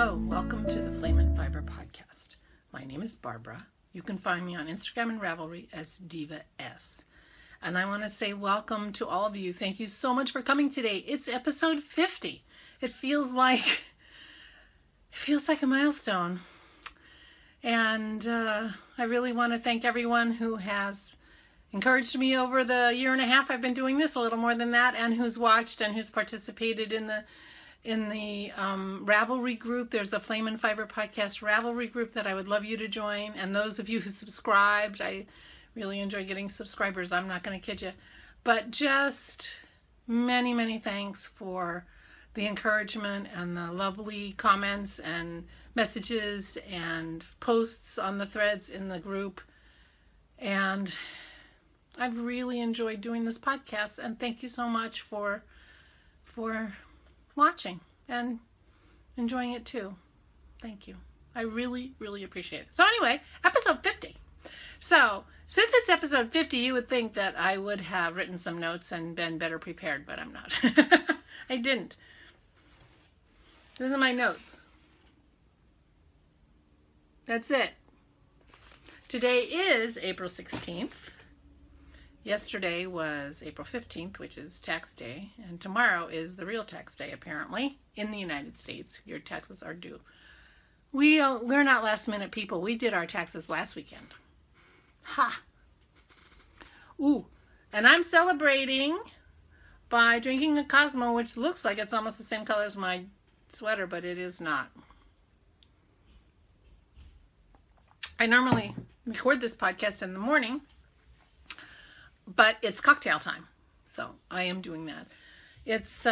Hello, welcome to the Flame and Fiber podcast. My name is Barbara. You can find me on Instagram and Ravelry as Diva S. And I want to say welcome to all of you. Thank you so much for coming today. It's episode 50. It feels like a milestone. And I really want to thank everyone who has encouraged me over the year and a half I've been doing this, a little more than that, and who's watched and who's participated in the Ravelry group. There's a Flame and Fiber podcast Ravelry group that I would love you to join. And those of you who subscribed, I really enjoy getting subscribers. I'm not going to kid you. But just many, many thanks for the encouragement and the lovely comments and messages and posts on the threads in the group. And I've really enjoyed doing this podcast. And thank you so much for watching and enjoying it too. Thank you. I really, really appreciate it. So anyway, episode 50. So since it's episode 50, you would think that I would have written some notes and been better prepared, but I'm not. I didn't. These are my notes. That's it. Today is April 16th. Yesterday was April 15th, which is tax day, and tomorrow is the real tax day, apparently, in the United States. Your taxes are due. We're not last minute people. We did our taxes last weekend. Ha! Ooh, and I'm celebrating by drinking a Cosmo, which looks like it's almost the same color as my sweater, but it is not. I normally record this podcast in the morning, but it's cocktail time, so I am doing that. It's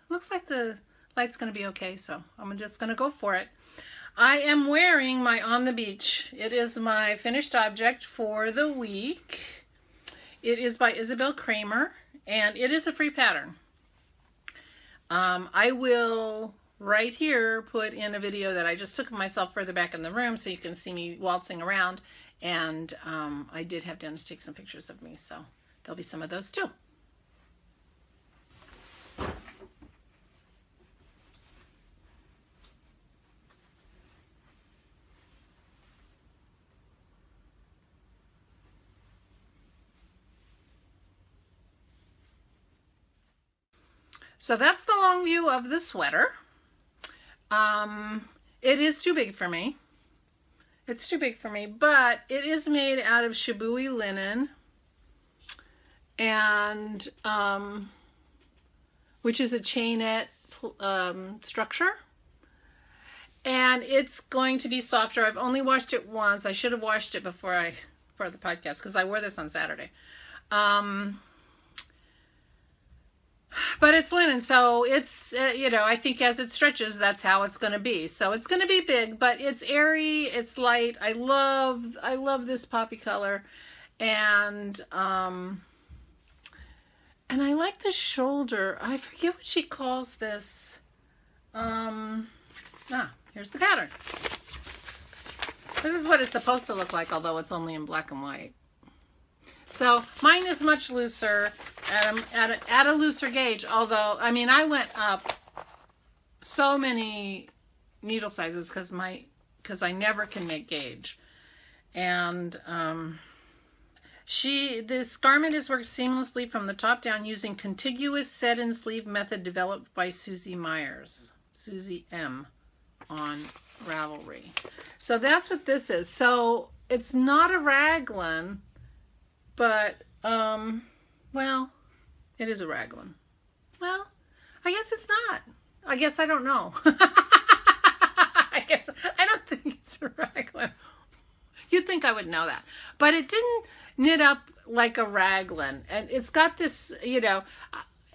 looks like the light's going to be okay, so I'm just going to go for it. I am wearing my On the Beach. It is my finished object for the week. It is by Isabel Kramer, and it is a free pattern. I will right here put in a video that I just took of myself further back in the room so you can see me waltzing around. And I did have Dennis take some pictures of me, so there'll be some of those too. So that's the long view of the sweater. It is too big for me. It's too big for me, but it is made out of Shibui linen, and which is a chainette structure, and it's going to be softer. I've only washed it once. I should have washed it for the podcast because I wore this on Saturday. But it's linen, so it's, I think as it stretches, that's how it's going to be. So it's going to be big, but it's airy, it's light. I love this poppy color. And I like the shoulder. I forget what she calls this. Here's the pattern. This is what it's supposed to look like, although it's only in black and white. So mine is much looser at a looser gauge, although, I mean, I went up so many needle sizes because I never can make gauge. And this garment is worked seamlessly from the top down using contiguous set and sleeve method developed by Susie M on Ravelry. So that's what this is. So it's not a raglan, but, well, it is a raglan. Well, I guess it's not. I guess I don't know. I don't think it's a raglan. You'd think I would know that. But it didn't knit up like a raglan. And it's got this, maybe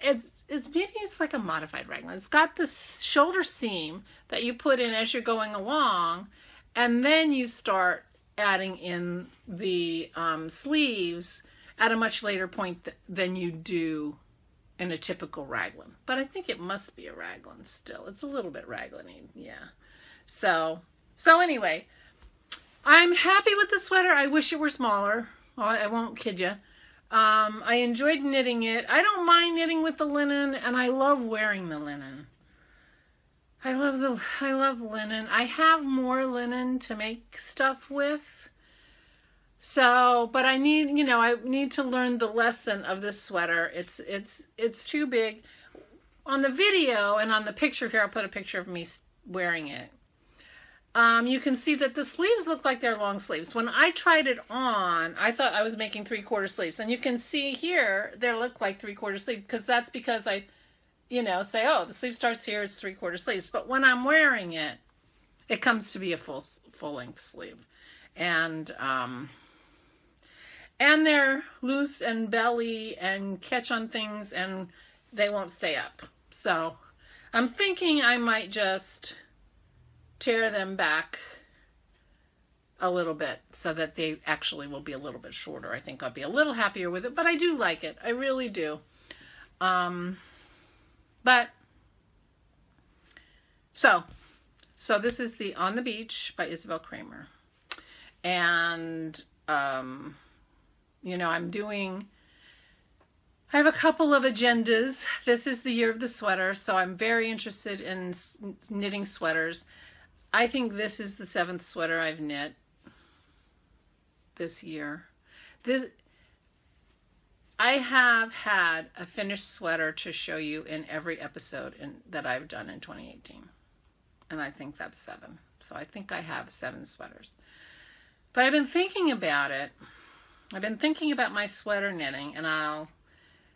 it's like a modified raglan. It's got this shoulder seam that you put in as you're going along, and then you start adding in the sleeves at a much later point than you do in a typical raglan. But I think it must be a raglan still. It's a little bit raglan-y, yeah. So anyway, I'm happy with the sweater. I wish it were smaller. I won't kid you. I enjoyed knitting it. I don't mind knitting with the linen, and I love wearing the linen. I love linen. I have more linen to make stuff with. So, but I need, I need to learn the lesson of this sweater. It's too big. On the video and on the picture here, I'll put a picture of me wearing it. You can see that the sleeves look like they're long sleeves. When I tried it on, I thought I was making 3/4 sleeves. And you can see here, they look like 3/4 sleeves because that's because I, say, oh, the sleeve starts here, it's 3/4 sleeves. But when I'm wearing it, it comes to be a full length sleeve. And they're loose and belly and catch on things and they won't stay up. So I'm thinking I might just tear them back a little bit so that they actually will be a little bit shorter. I think I'll be a little happier with it, but I do like it. I really do. But so this is the On the Beach by Isabel Kramer. And, I have a couple of agendas. This is the year of the sweater, so I'm very interested in knitting sweaters. I think this is the 7th sweater I've knit this year. I have had a finished sweater to show you in every episode that I've done in 2018. And I think that's 7. So I think I have 7 sweaters. But I've been thinking about it. I've been thinking about my sweater knitting, and I'll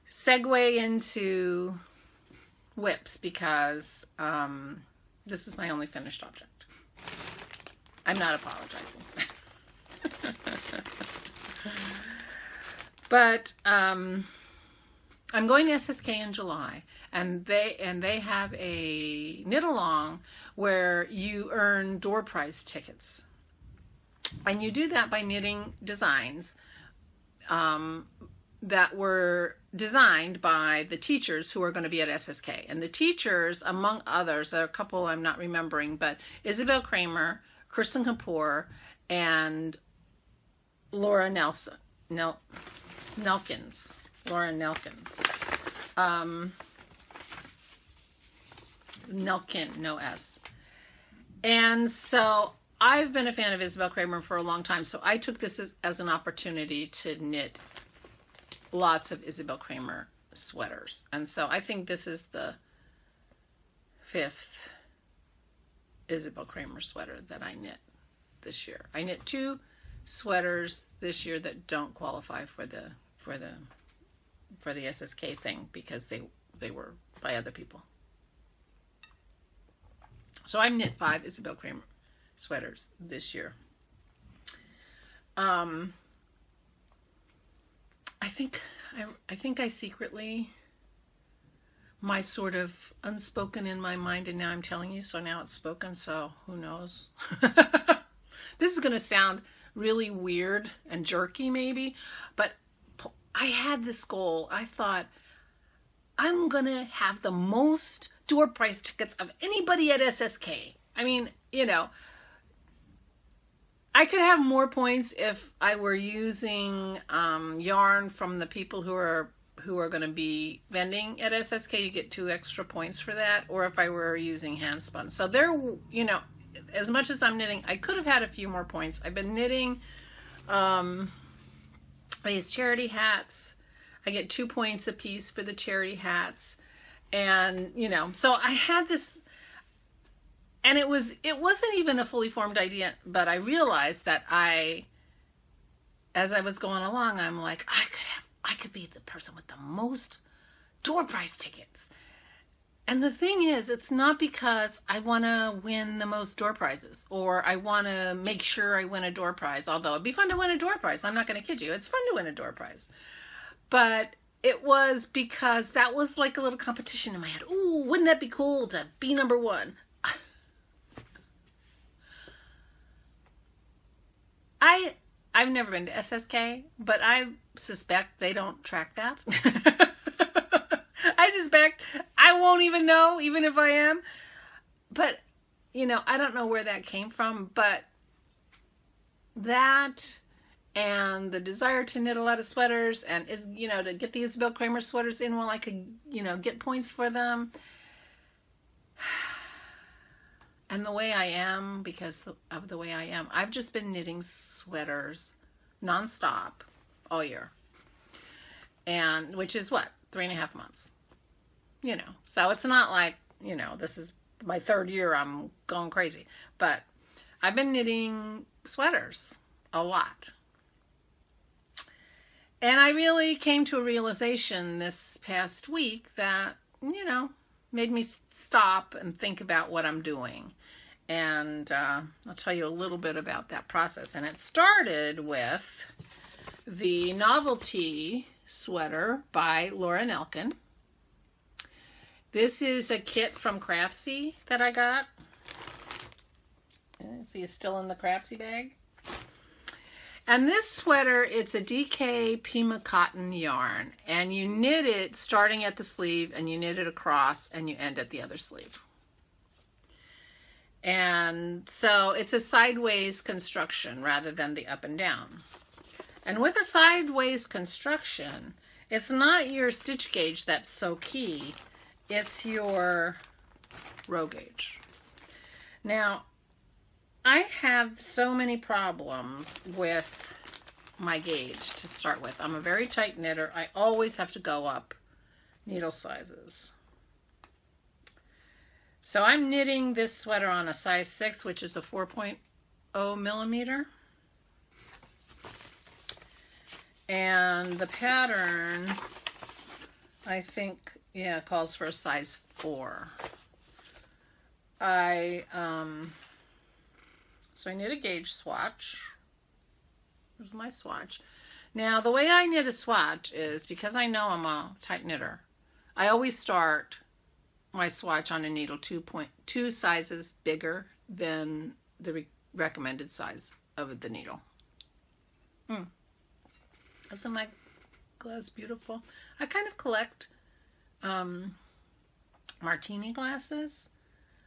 segue into whips because this is my only finished object. I'm not apologizing. But I'm going to SSK in July, and they have a knit along where you earn door prize tickets. And you do that by knitting designs that were designed by the teachers who are going to be at SSK. And the teachers, among others, there are a couple I'm not remembering, but Isabel Kramer, Kirsten Kapoor, and Laura Nelkins. Laura Nelkins. Nelkin, no S. And so I've been a fan of Isabel Kramer for a long time, so I took this as an opportunity to knit lots of Isabel Kramer sweaters. And so I think this is the 5th Isabel Kramer sweater that I knit this year. I knit 2 sweaters this year that don't qualify for the SSK thing because they were by other people. So I knit 5 Isabel Kramer sweaters this year. I think I secretly, my sort of unspoken in my mind, and now I'm telling you, so now it's spoken, so who knows? This is going to sound really weird and jerky maybe, but I had this goal. I thought, I'm going to have the most door prize tickets of anybody at SSK. I mean, I could have more points if I were using yarn from the people who are going to be vending at SSK. You get 2 extra points for that. Or if I were using hand spun. So there, as much as I'm knitting, I could have had a few more points. I've been knitting these charity hats. I get 2 points a piece for the charity hats. And, so I had this. And it wasn't even a fully formed idea, but I realized that as I was going along, I'm like, I could be the person with the most door prize tickets. And the thing is, it's not because I want to win the most door prizes or I want to make sure I win a door prize, although it'd be fun to win a door prize. I'm not going to kid you. It's fun to win a door prize. But it was because that was like a little competition in my head. Ooh, wouldn't that be cool to be number 1? I've never been to SSK, but I suspect they don't track that. I suspect I won't even know, even if I am. But, I don't know where that came from, but that and the desire to knit a lot of sweaters and, to get the Isabel Kramer sweaters in while I could, get points for them. And the way I am, because of the way I am, I've just been knitting sweaters nonstop all year. And which is what? 3.5 months. You know, so it's not like, you know, this is my 3rd year, I'm going crazy. But I've been knitting sweaters a lot. And I really came to a realization this past week that, you know, made me stop and think about what I'm doing. And I'll tell you a little bit about that process. And it started with the novelty sweater by Laura Nelkin. This is a kit from Craftsy that I got. See, it's still in the Craftsy bag. And this sweater, it's a DK Pima cotton yarn. And you knit it starting at the sleeve, and you knit it across, and you end at the other sleeve. And so it's a sideways construction rather than the up and down. And with a sideways construction, it's not your stitch gauge that's so key. It's your row gauge. Now, I have so many problems with my gauge to start with. I'm a very tight knitter. I always have to go up needle sizes. So I'm knitting this sweater on a size 6, which is a 4.0 millimeter. And the pattern, I think, yeah, calls for a size 4. So I knit a gauge swatch. Here's my swatch. Now, the way I knit a swatch is, because I know I'm a tight knitter, I always start my swatch on a needle 2 sizes bigger than the recommended size of the needle. Isn't that glass beautiful? I kind of collect martini glasses.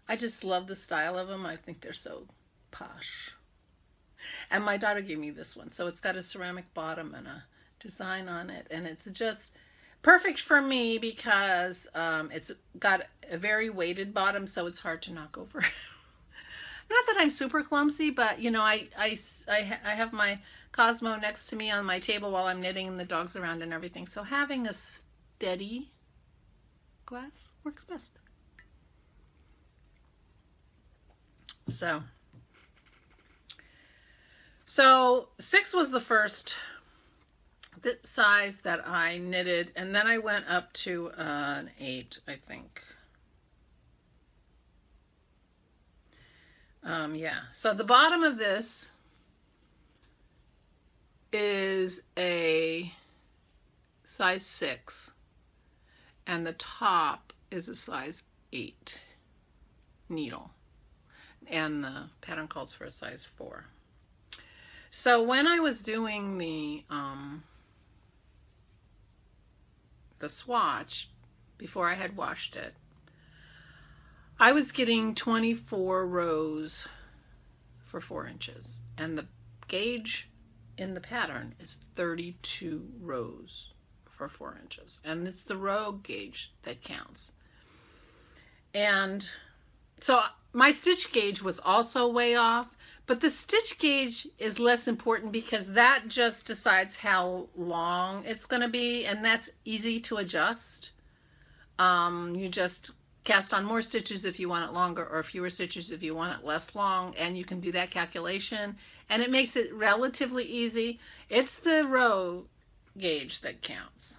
I just love the style of them. I think they're so posh. And my daughter gave me this one. So it's got a ceramic bottom and a design on it. And it's just perfect for me because it's got a very weighted bottom, so it's hard to knock over. Not that I'm super clumsy, but you know, I have my Cosmo next to me on my table while I'm knitting and the dog's around and everything. So having a steady glass works best. So 6 was the first size that I knitted, and then I went up to an 8, I think. Yeah, so the bottom of this is a size 6, and the top is a size 8 needle, and the pattern calls for a size 4. So when I was doing the swatch, before I had washed it, I was getting 24 rows for 4 inches, and the gauge in the pattern is 32 rows for 4 inches, and it's the row gauge that counts. And so my stitch gauge was also way off, but the stitch gauge is less important because that just decides how long it's going to be, and that's easy to adjust. You just cast on more stitches if you want it longer, or fewer stitches if you want it less long, and you can do that calculation, and it makes it relatively easy. It's the row gauge that counts.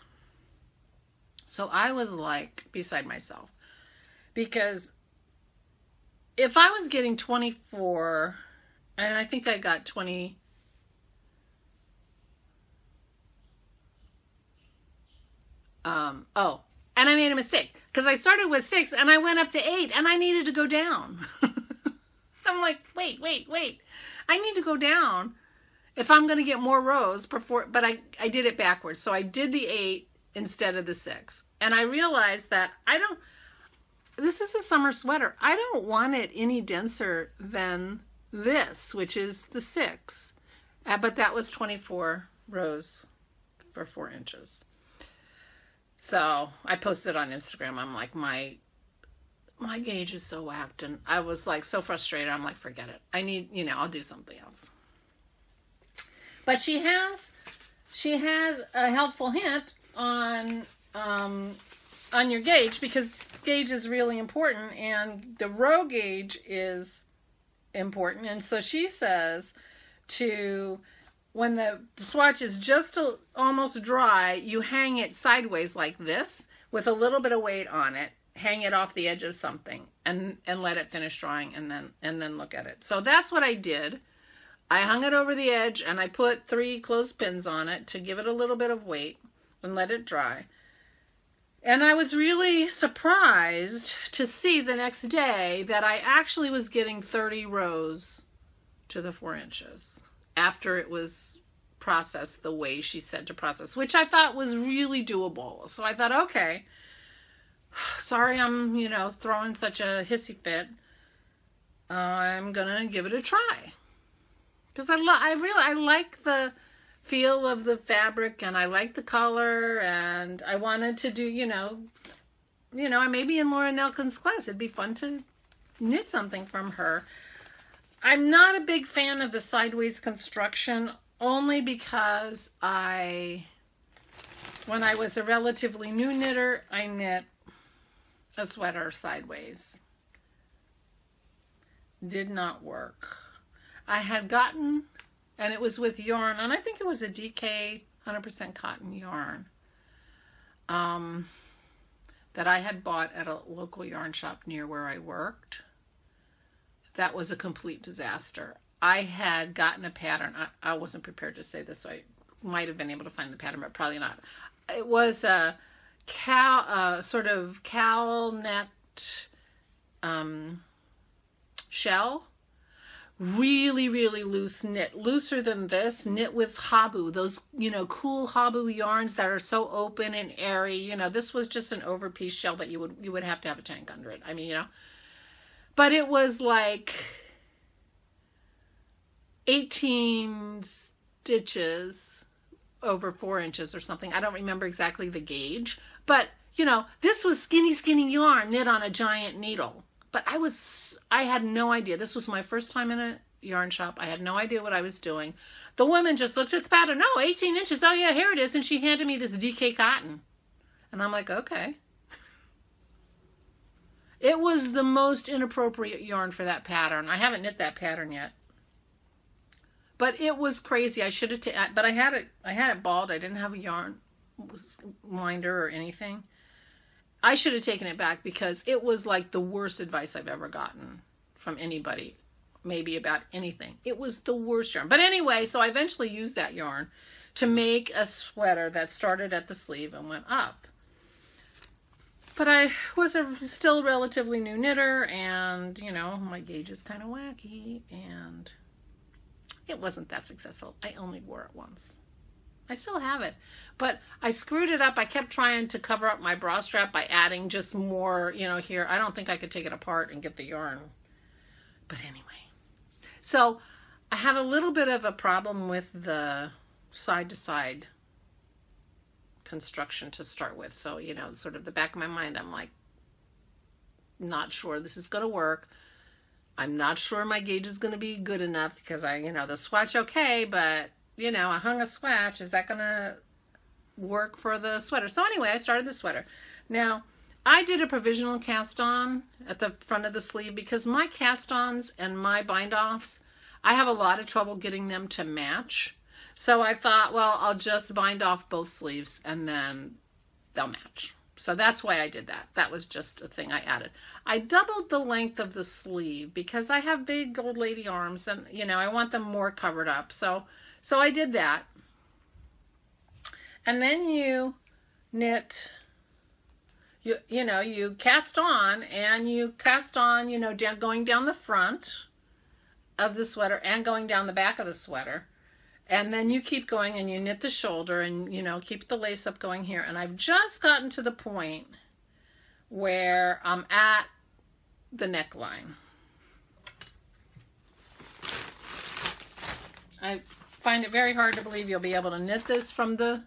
So I was like beside myself, because if I was getting 24, and I think I got 20, and I made a mistake because I started with 6 and I went up to 8 and I needed to go down. I'm like, wait. I need to go down if I'm going to get more rows before, but I did it backwards. So I did the 8 instead of the 6. And I realized that this is a summer sweater. I don't want it any denser than this, which is the 6. But that was 24 rows for 4 inches. So I posted on Instagram, I'm like, my my gauge is so whacked, and I was like so frustrated. I'm like, forget it. I need, I'll do something else. But she has a helpful hint on your gauge, because gauge is really important, and the row gauge is important. And so she says when the swatch is just almost dry, you hang it sideways like this with a little bit of weight on it. Hang it off the edge of something and let it finish drying, and then look at it. So that's what I did. I hung it over the edge, and I put 3 clothespins on it to give it a little bit of weight and let it dry. And I was really surprised to see the next day that I actually was getting 30 rows to the 4 inches after it was processed the way she said to process, which I thought was really doable. So I thought, okay, sorry I'm, throwing such a hissy fit. I'm gonna give it a try. Because I like the feel of the fabric, and I like the color, and I wanted to do, I may be in Laura Nelkin's class. It'd be fun to knit something from her. I'm not a big fan of the sideways construction, only because when I was a relatively new knitter, I knit a sweater sideways. Did not work. I had gotten, and it was with yarn, and I think it was a DK 100% cotton yarn that I had bought at a local yarn shop near where I worked. That was a complete disaster. I had gotten a pattern. I wasn't prepared to say this, so I might have been able to find the pattern, but probably not. It was a sort of cowl necked shell. Really, really loose knit, looser than this, knit with habu, those, cool habu yarns that are so open and airy. This was just an overpiece shell that you would have to have a tank under it. I mean, but it was like 18 stitches over 4 inches or something. I don't remember exactly the gauge, but this was skinny yarn knit on a giant needle. But I had no idea. This was my first time in a yarn shop. I had no idea what I was doing. The woman just looked at the pattern. No, 18 inches. Oh, yeah, here it is. And she handed me this DK cotton. And I'm like, okay. It was the most inappropriate yarn for that pattern. I haven't knit that pattern yet. But it was crazy. I should have but I had it balled. I didn't have a yarn winder or anything. I should have taken it back, because it was like the worst advice I've ever gotten from anybody, maybe about anything. It was the worst yarn. But anyway, so I eventually used that yarn to make a sweater that started at the sleeve and went up. But I was a still relatively new knitter, and, my gauge is kind of wacky, and it wasn't that successful. I only wore it once. I still have it, but I screwed it up. I kept trying to cover up my bra strap by adding just more, here. I don't think I could take it apart and get the yarn. But anyway, so I have a little bit of a problem with the side-to-side construction to start with. So, sort of the back of my mind, I'm like, not sure this is going to work. I'm not sure my gauge is going to be good enough, because the swatch okay, but I hung a swatch. Is that going to work for the sweater? So anyway, I started the sweater. Now, I did a provisional cast on at the front of the sleeve, because my cast ons and my bind offs, I have a lot of trouble getting them to match. So I thought, well, I'll just bind off both sleeves and then they'll match. So that's why I did that. That was just a thing I added. I doubled the length of the sleeve because I have big old lady arms, and I want them more covered up. So I did that. And then you knit, you cast on, and you cast on, going down the front of the sweater and going down the back of the sweater. And then you keep going and you knit the shoulder and, keep the lace up going here. And I've just gotten to the point where I'm at the neckline. I find it very hard to believe you'll be able to knit this from the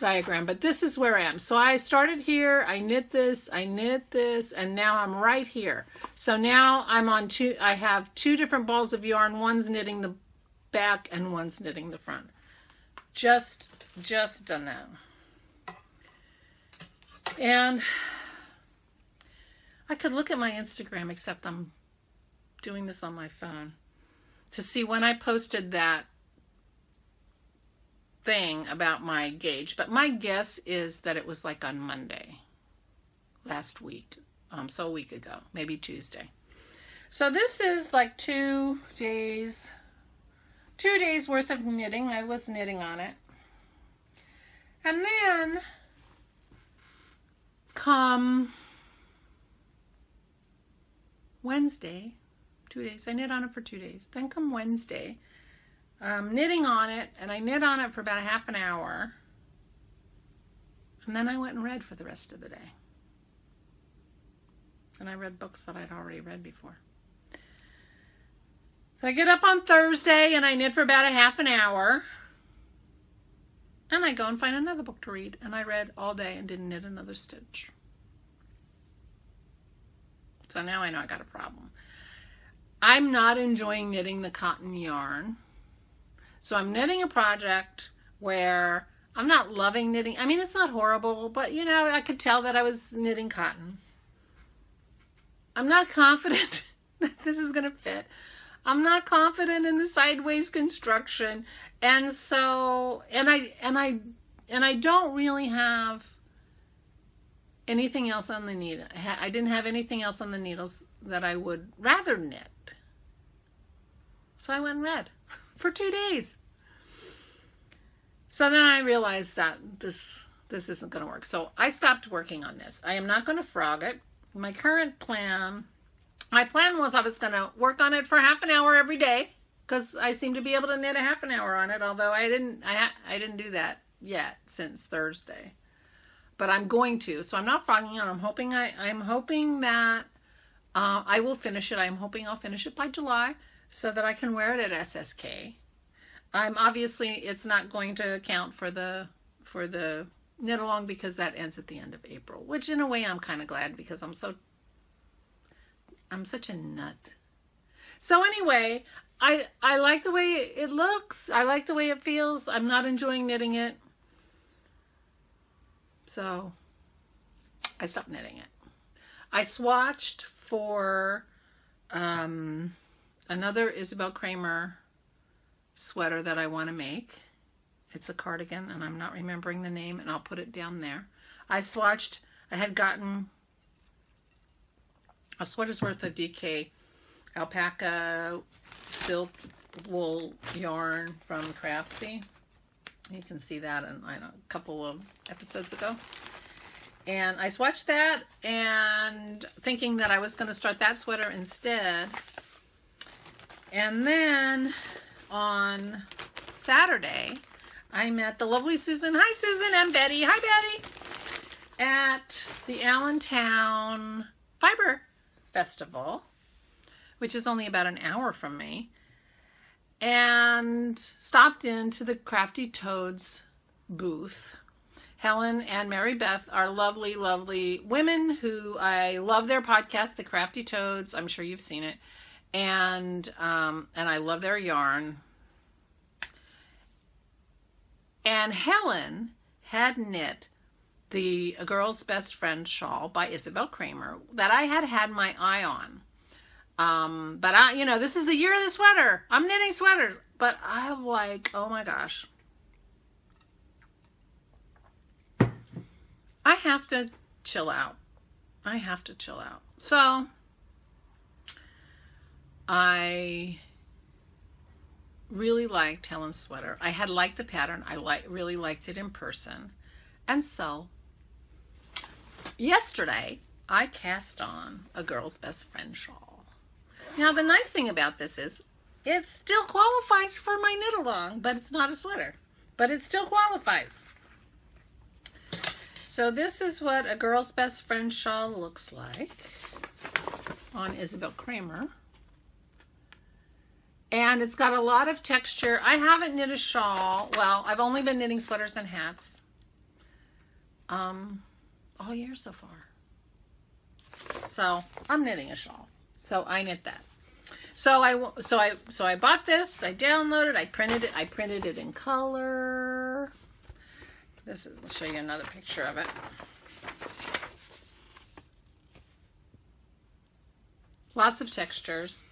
diagram, but this is where I am. So I started here, I knit this, and now I'm right here. So now I'm on I have 2 different balls of yarn. One's knitting the back and one's knitting the front. Just done that. And I could look at my Instagram, except I'm doing this on my phone, to see when I posted that thing about my gauge, but my guess is that it was like on Monday last week, so a week ago, maybe Tuesday. So this is like 2 days worth of knitting. I was knitting on it, and then come Wednesday, 2 days, I knit on it for 2 days. Then come Wednesday, knitting on it, and I knit on it for about a half an hour, and then I went and read for the rest of the day. And I read books that I'd already read before. So I get up on Thursday and I knit for about a half an hour, and I go and find another book to read, and I read all day and didn't knit another stitch. So now I know I got a problem. I'm not enjoying knitting the cotton yarn. So I'm knitting a project where I'm not loving knitting. I mean, it's not horrible, but you know, I could tell that I was knitting cotton. I'm not confident that this is going to fit. I'm not confident in the sideways construction. And so, and I don't really have anything else on the needle. I didn't have anything else on the needles that I would rather knit. So I went and read for 2 days. So then I realized that this isn't going to work. So I stopped working on this. I am not going to frog it. My current plan, my plan was I was going to work on it for half an hour every day, because I seem to be able to knit a half an hour on it, although I didn't do that yet since Thursday. But I'm going to. So I'm not frogging it. I'm hoping that I will finish it. I'm hoping I'll finish it by July, so that I can wear it at SSK. Obviously it's not going to account for the knit along, because that ends at the end of April, which in a way I'm kind of glad, because I'm such a nut. So anyway, I like the way it looks. I like the way it feels. I'm not enjoying knitting it. So I stopped knitting it. I swatched for another Isabel Kramer sweater that I want to make. It's a cardigan, and I'm not remembering the name, and I'll put it down there. I swatched, I had gotten a sweater's worth of DK alpaca silk wool yarn from Craftsy. You can see that in a couple of episodes ago. And I swatched that, and thinking that I was going to start that sweater instead. And then on Saturday, I met the lovely Susan. Hi, Susan, and Betty. Hi, Betty. At the Allentown Fiber Festival, which is only about an hour from me, and stopped into the Crafty Toads booth. Helen and Mary Beth are lovely, lovely women who I love their podcast, The Crafty Toads. I'm sure you've seen it. And I love their yarn. And Helen had knit the A Girl's Best Friend shawl by Isabel Kramer that I had my eye on. But this is the year of the sweater. I'm knitting sweaters. But I'm like, oh my gosh. I have to chill out. So I really liked Helen's sweater. I had liked the pattern. I really liked it in person. And so yesterday I cast on A Girl's Best Friend shawl. Now the nice thing about this is it still qualifies for my knit along, but it's not a sweater. But it still qualifies. So this is what A Girl's Best Friend shawl looks like on Isabel Kramer. And it's got a lot of texture. I haven't knit a shawl. Well, I've only been knitting sweaters and hats. all year so far. So I'm knitting a shawl. So I knit that. So I bought this. I downloaded. I printed it. I printed it in color. This is. I'll show you another picture of it. Lots of textures.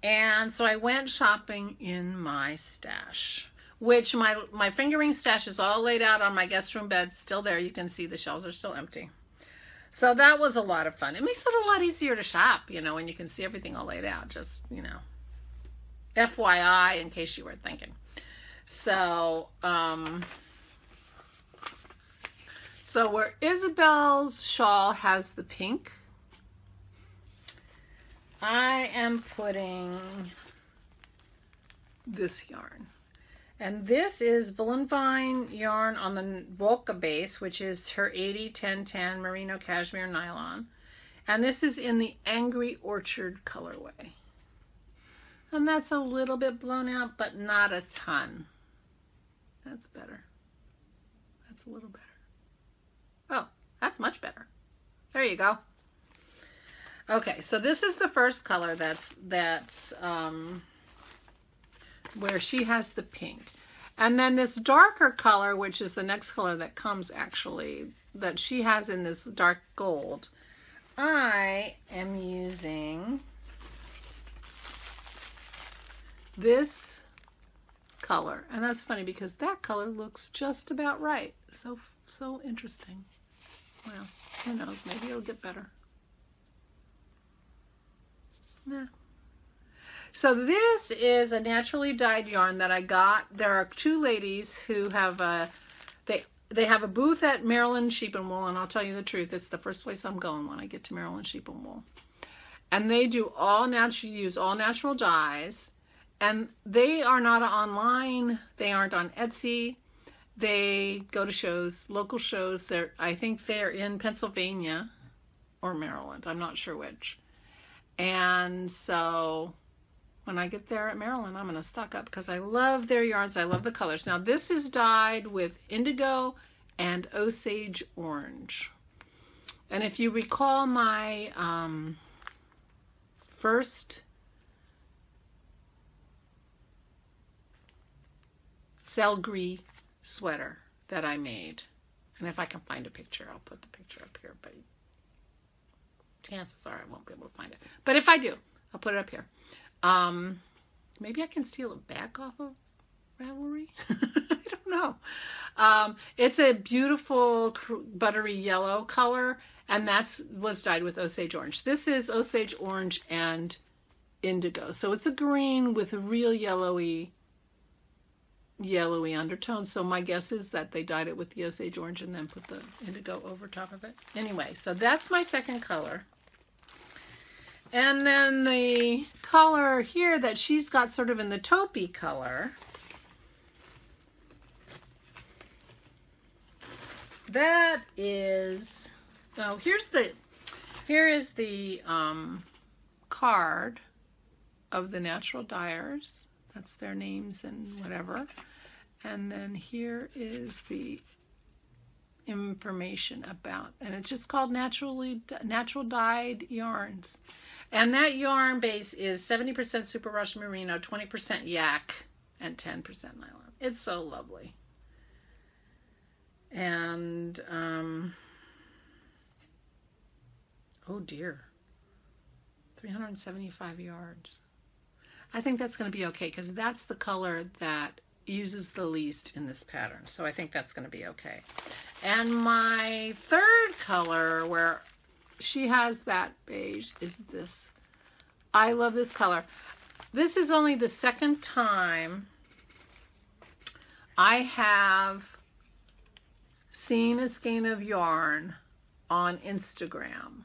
And so I went shopping in my stash, which my fingering stash is all laid out on my guest room bed. Still there. You can see the shelves are still empty. So that was a lot of fun. It makes it a lot easier to shop, you know, when you can see everything all laid out. Just, you know, FYI, in case you were thinking. So, so where Isabel's shawl has the pink, I am putting this yarn. And this is Vine yarn on the Volca base, which is her 80-10-10 merino cashmere nylon. And this is in the Angry Orchard colorway. And that's a little bit blown out, but not a ton. That's better. That's a little better. Oh, that's much better. There you go. Okay, so this is the first color that's where she has the pink. And then this darker color, which is the next color that comes actually, that she has in this dark gold, I am using this color. And that's funny because that color looks just about right. So interesting. Well, who knows, maybe it'll get better. Nah. So this is a naturally dyed yarn that I got. There are two ladies who have they have a booth at Maryland Sheep and Wool, and I'll tell you the truth, it's the first place I'm going when I get to Maryland Sheep and Wool. And they do use all natural dyes, and they are not online. They aren't on Etsy. They go to shows, local shows. I think they're in Pennsylvania or Maryland. I'm not sure which. And so when I get there at Maryland, I'm going to stock up because I love their yarns. I love the colors. Now, this is dyed with indigo and Osage orange. And if you recall my first Selgri sweater that I made, and if I can find a picture, I'll put the picture up here, but chances are I won't be able to find it. But if I do, I'll put it up here. Maybe I can steal it back off of Ravelry. I don't know. It's a beautiful buttery yellow color, and was dyed with Osage orange. This is Osage orange and indigo. So it's a green with a real yellowy undertone. So my guess is that they dyed it with the Osage orange and then put the indigo over top of it. Anyway, so that's my second color. And then the color here that she's got sort of in the taupey color, that is, oh, here is the card of the natural dyers. That's their names and whatever. And then here is the information about, and it's just called natural dyed yarns. And that yarn base is 70% superwash merino, 20% yak, and 10% nylon. It's so lovely. And, oh dear, 375 yards. I think that's going to be okay because that's the color that uses the least in this pattern. So I think that's going to be okay. And my third color where she has that beige is this. I love this color. This is only the second time I have seen a skein of yarn on Instagram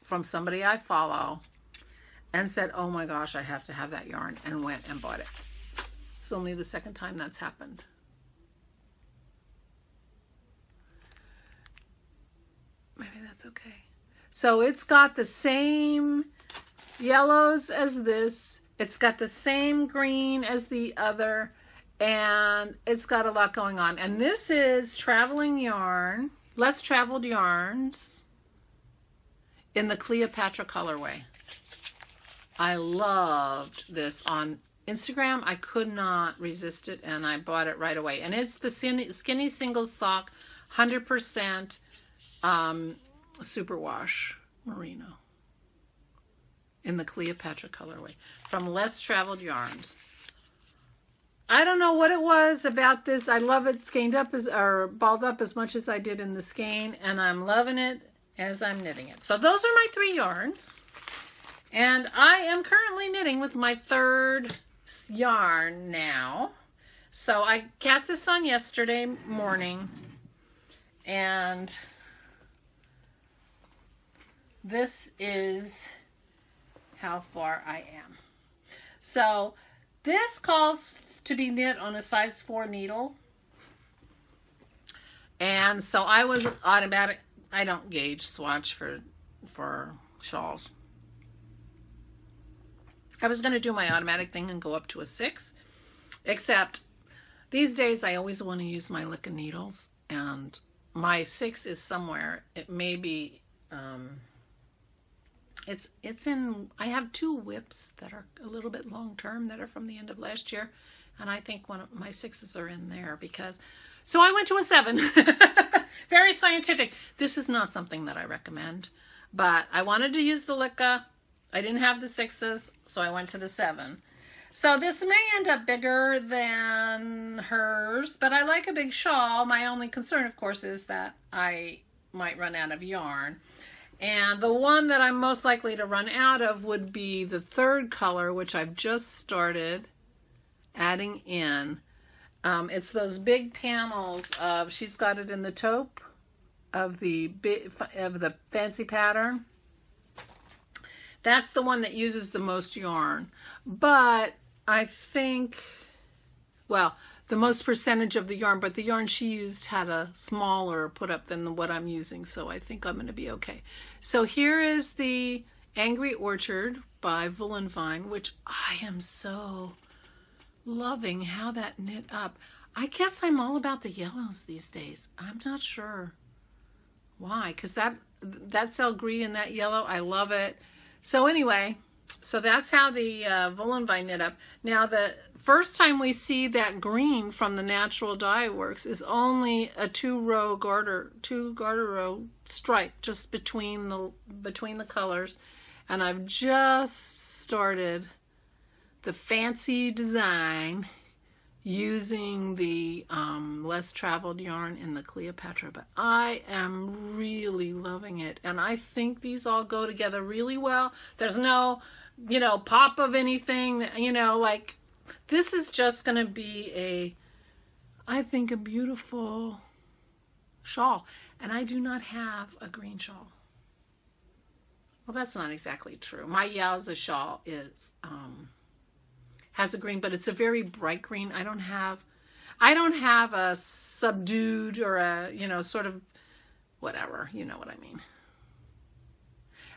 from somebody I follow and said, oh my gosh, I have to have that yarn, and went and bought it. It's only the second time that's happened. Maybe that's okay. So it's got the same yellows as this. It's got the same green as the other. And it's got a lot going on. And this is Traveling Yarn, Less Traveled Yarns in the Cleopatra colorway. I loved this on Instagram. I could not resist it, and I bought it right away. And it's the skinny single sock, 100% superwash merino in the Cleopatra colorway from Less Traveled Yarns. I don't know what it was about this. I love it skeined up or balled up as much as I did in the skein, and I'm loving it as I'm knitting it. So those are my 3 yarns. And I am currently knitting with my 3rd yarn now. So I cast this on yesterday morning, and this is how far I am. So this calls to be knit on a size 4 needle. And so I was automatic. I don't gauge swatch for shawls. I was going to do my automatic thing and go up to a 6. Except these days I always want to use my lick of needles. And my 6 is somewhere. It may be... It's in, I have 2 whips that are a little bit long term that are from the end of last year. And I think one of my 6s are in there because, so I went to a 7. Very scientific. This is not something that I recommend, but I wanted to use the Licca. I didn't have the 6s, so I went to the 7. So this may end up bigger than hers, but I like a big shawl. My only concern, of course, is that I might run out of yarn. And the one that I'm most likely to run out of would be the 3rd color, which I've just started adding in. It's those big panels of, she's got it in the taupe of the fancy pattern. That's the one that uses the most yarn. But I think, well, the most percentage of the yarn, but the yarn she used had a smaller put up than what I'm using, so I think I'm going to be okay. So here is the Angry Orchard by Woolen Vine, which I am so loving how that knit up. I guess I'm all about the yellows these days. I'm not sure why, because that cell gris and that yellow, I love it. So anyway, so that's how the Woolen Vine knit up. Now the first time we see that green from the Natural Dye Works is only a 2 garter row stripe just between the colors, and I've just started the fancy design using the less traveled yarn in the Cleopatra, but I am really loving it, and I think these all go together really well. There's no, pop of anything, like this is just going to be I think a beautiful shawl, and I do not have a green shawl. Well, that's not exactly true. My Yowza shawl is has a green, but it's a very bright green. I don't have a subdued or a, sort of whatever, you know what I mean.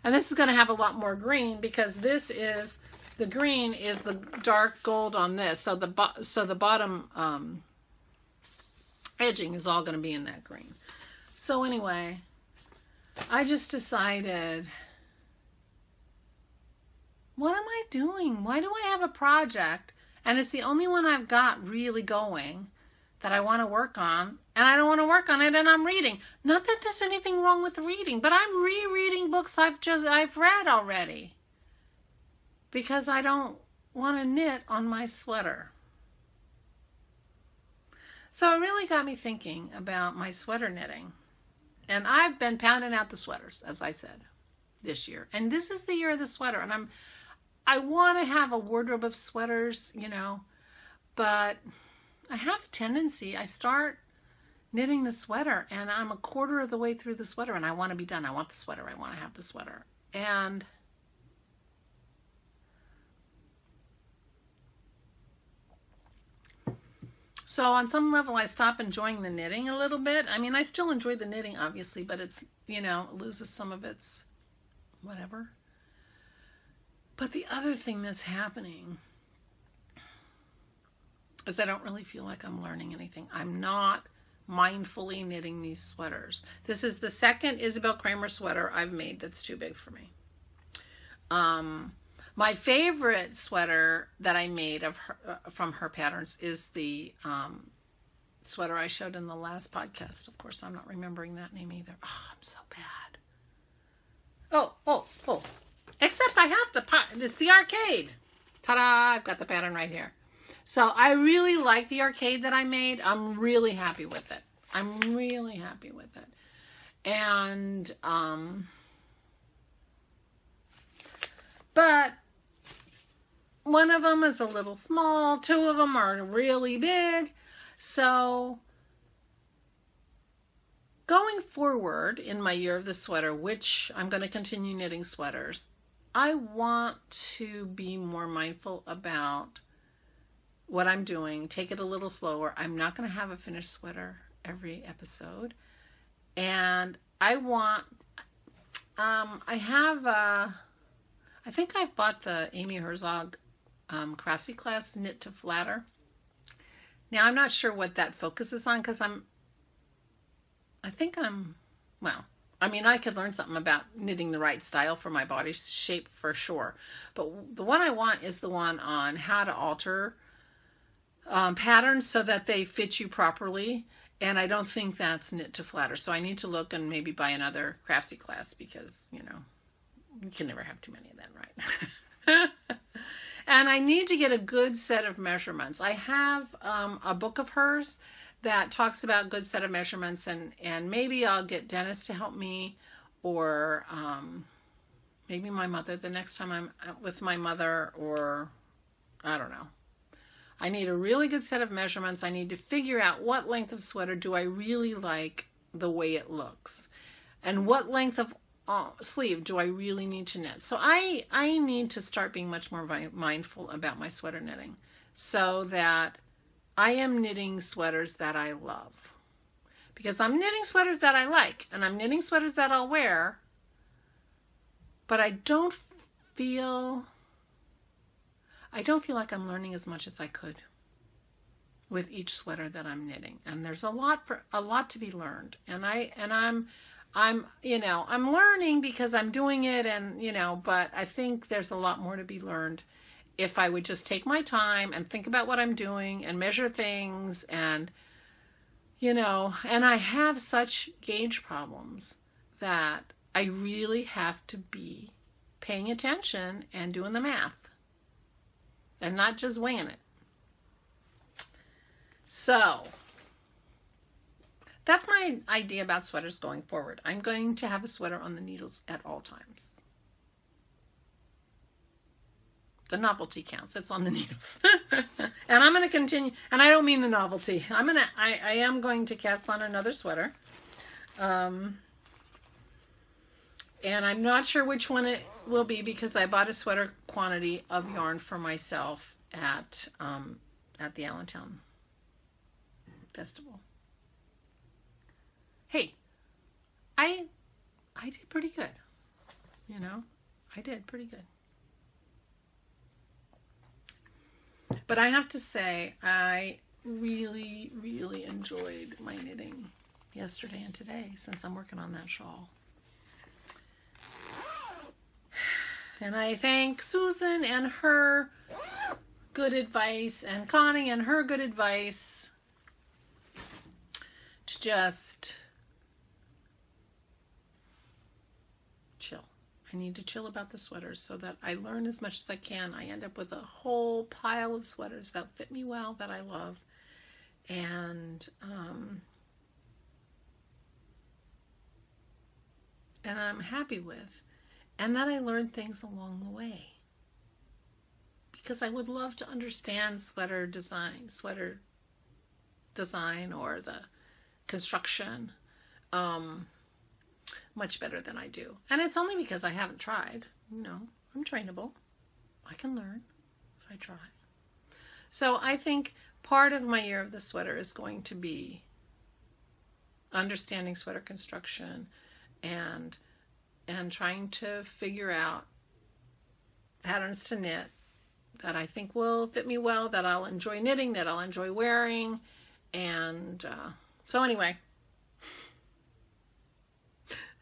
And this is going to have a lot more green because the green is the dark gold on this. So the bottom edging is all going to be in that green. So anyway, I just decided, what am I doing? Why do I have a project and it's the only one I've got really going that I want to work on, and I don't want to work on it, and I'm reading. Not that there's anything wrong with reading, but I'm rereading books I've read already because I don't want to knit on my sweater. So it really got me thinking about my sweater knitting. And I've been pounding out the sweaters, as I said, this year. And this is the year of the sweater, and I want to have a wardrobe of sweaters, but I have a tendency, I start knitting the sweater and I'm a quarter of the way through the sweater and I want to be done. I want the sweater. I want to have the sweater. And so on some level I stop enjoying the knitting a little bit. I mean, I still enjoy the knitting, obviously, but it's, it loses some of its whatever. But the other thing that's happening because I don't really feel like I'm learning anything. I'm not mindfully knitting these sweaters. This is the second Isabel Kramer sweater I've made that's too big for me. My favorite sweater that I made of her, from her patterns is the sweater I showed in the last podcast. Of course, I'm not remembering that name either. Oh, I'm so bad. Oh. Except I have it's the arcade. Ta-da! I've got the pattern right here. So I really like the arcade that I made. I'm really happy with it. And, but one of them is a little small. Two of them are really big. So going forward in my year of the sweater, which I'm going to continue knitting sweaters, I want to be more mindful about what I'm doing, take it a little slower. I'm not going to have a finished sweater every episode. And I want, I think I've bought the Amy Herzog Craftsy class, Knit to Flatter. Now, I'm not sure what that focuses on because I could learn something about knitting the right style for my body shape for sure. But the one I want is the one on how to alter patterns so that they fit you properly. And I don't think that's Knit to Flatter. So I need to look and maybe buy another Craftsy class because, you can never have too many of them, right? And I need to get a good set of measurements. I have a book of hers that talks about good set of measurements, and maybe I'll get Dennis to help me, or maybe my mother the next time I'm with my mother, or I don't know. I need a really good set of measurements. I need to figure out what length of sweater do I really like the way it looks, and what length of sleeve do I really need to knit. So I need to start being much more mindful about my sweater knitting so that I am knitting sweaters that I love. Because I'm knitting sweaters that I like, and I'm knitting sweaters that I'll wear, but I don't feel like I'm learning as much as I could with each sweater that I'm knitting. And there's a lot to be learned. And I'm learning because I'm doing it, and but I think there's a lot more to be learned if I would just take my time and think about what I'm doing and measure things, and and I have such gauge problems that I really have to be paying attention and doing the math and not just winging it. So that's my idea about sweaters going forward. I'm going to have a sweater on the needles at all times. The novelty counts. It's on the needles. And I'm going to continue. And I don't mean the novelty. I am going to cast on another sweater. And I'm not sure which one it will be because I bought a sweater quantity of yarn for myself at the Allentown Festival. Hey, I did pretty good. I did pretty good. But I have to say, I really, really enjoyed my knitting yesterday and today since I'm working on that shawl. And I thank Susan and her good advice, and Connie and her good advice to just chill. I need to chill about the sweaters so that I learn as much as I can. I end up with a whole pile of sweaters that fit me well, that I love, and I'm happy with, and that I learn things along the way. Because I would love to understand sweater design or the construction much better than I do. And it's only because I haven't tried. I'm trainable. I can learn if I try. So I think part of my year of the sweater is going to be understanding sweater construction and trying to figure out patterns to knit that I think will fit me well, that I'll enjoy knitting, that I'll enjoy wearing. And so anyway,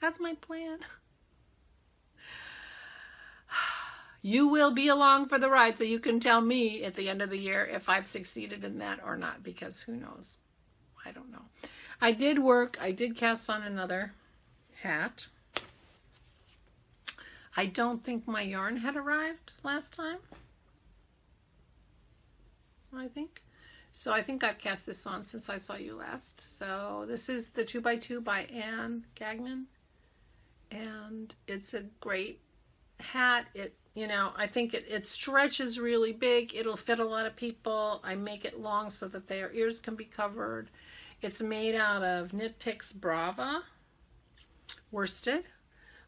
that's my plan. You will be along for the ride, so you can tell me at the end of the year if I've succeeded in that or not, because who knows? I don't know. I did cast on another hat. I don't think my yarn had arrived last time. I think. So I think I've cast this on since I saw you last. So this is the 2x2 by Anne Gagnon. And it's a great hat. I think it stretches really big. It'll fit a lot of people. I make it long so that their ears can be covered. It's made out of Knit Picks Brava worsted,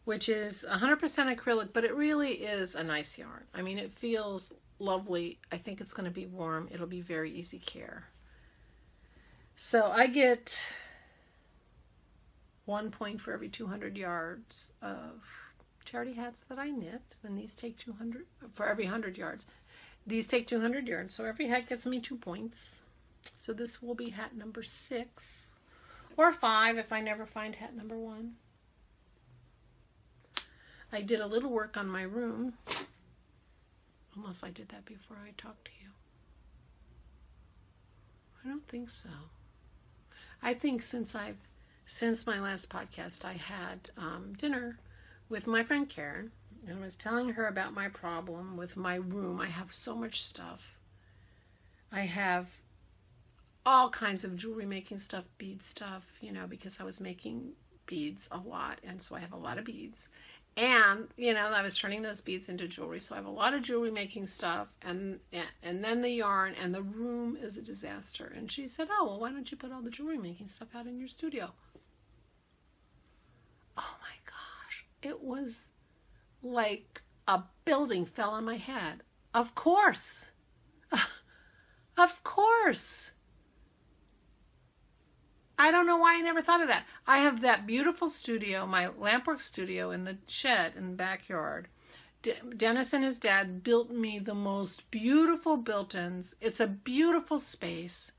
which is 100% acrylic, but it really is a nice yarn. I mean, it feels lovely. I think it's going to be warm. It'll be very easy care. So I get 1 point for every 200 yards of charity hats that I knit, and these take 200 for every 100 yards. These take 200 yards, so every hat gets me 2 points. So this will be hat number 6 or 5 if I never find hat number 1. I did a little work on my room, unless I did that before I talked to you. I don't think so. I think since my last podcast, I had dinner with my friend Karen, and I was telling her about my problem with my room. I have so much stuff. I have all kinds of jewelry making stuff, bead stuff, because I was making beads a lot, and so I have a lot of beads. And, I was turning those beads into jewelry, so I have a lot of jewelry making stuff, and then the yarn, and the room is a disaster. And she said, oh, well, why don't you put all the jewelry making stuff out in your studio? Oh my gosh, it was like a building fell on my head. Of course. Of course. I don't know why I never thought of that. I have that beautiful studio, my lampwork studio in the shed in the backyard. Dennis and his dad built me the most beautiful built-ins. It's a beautiful space.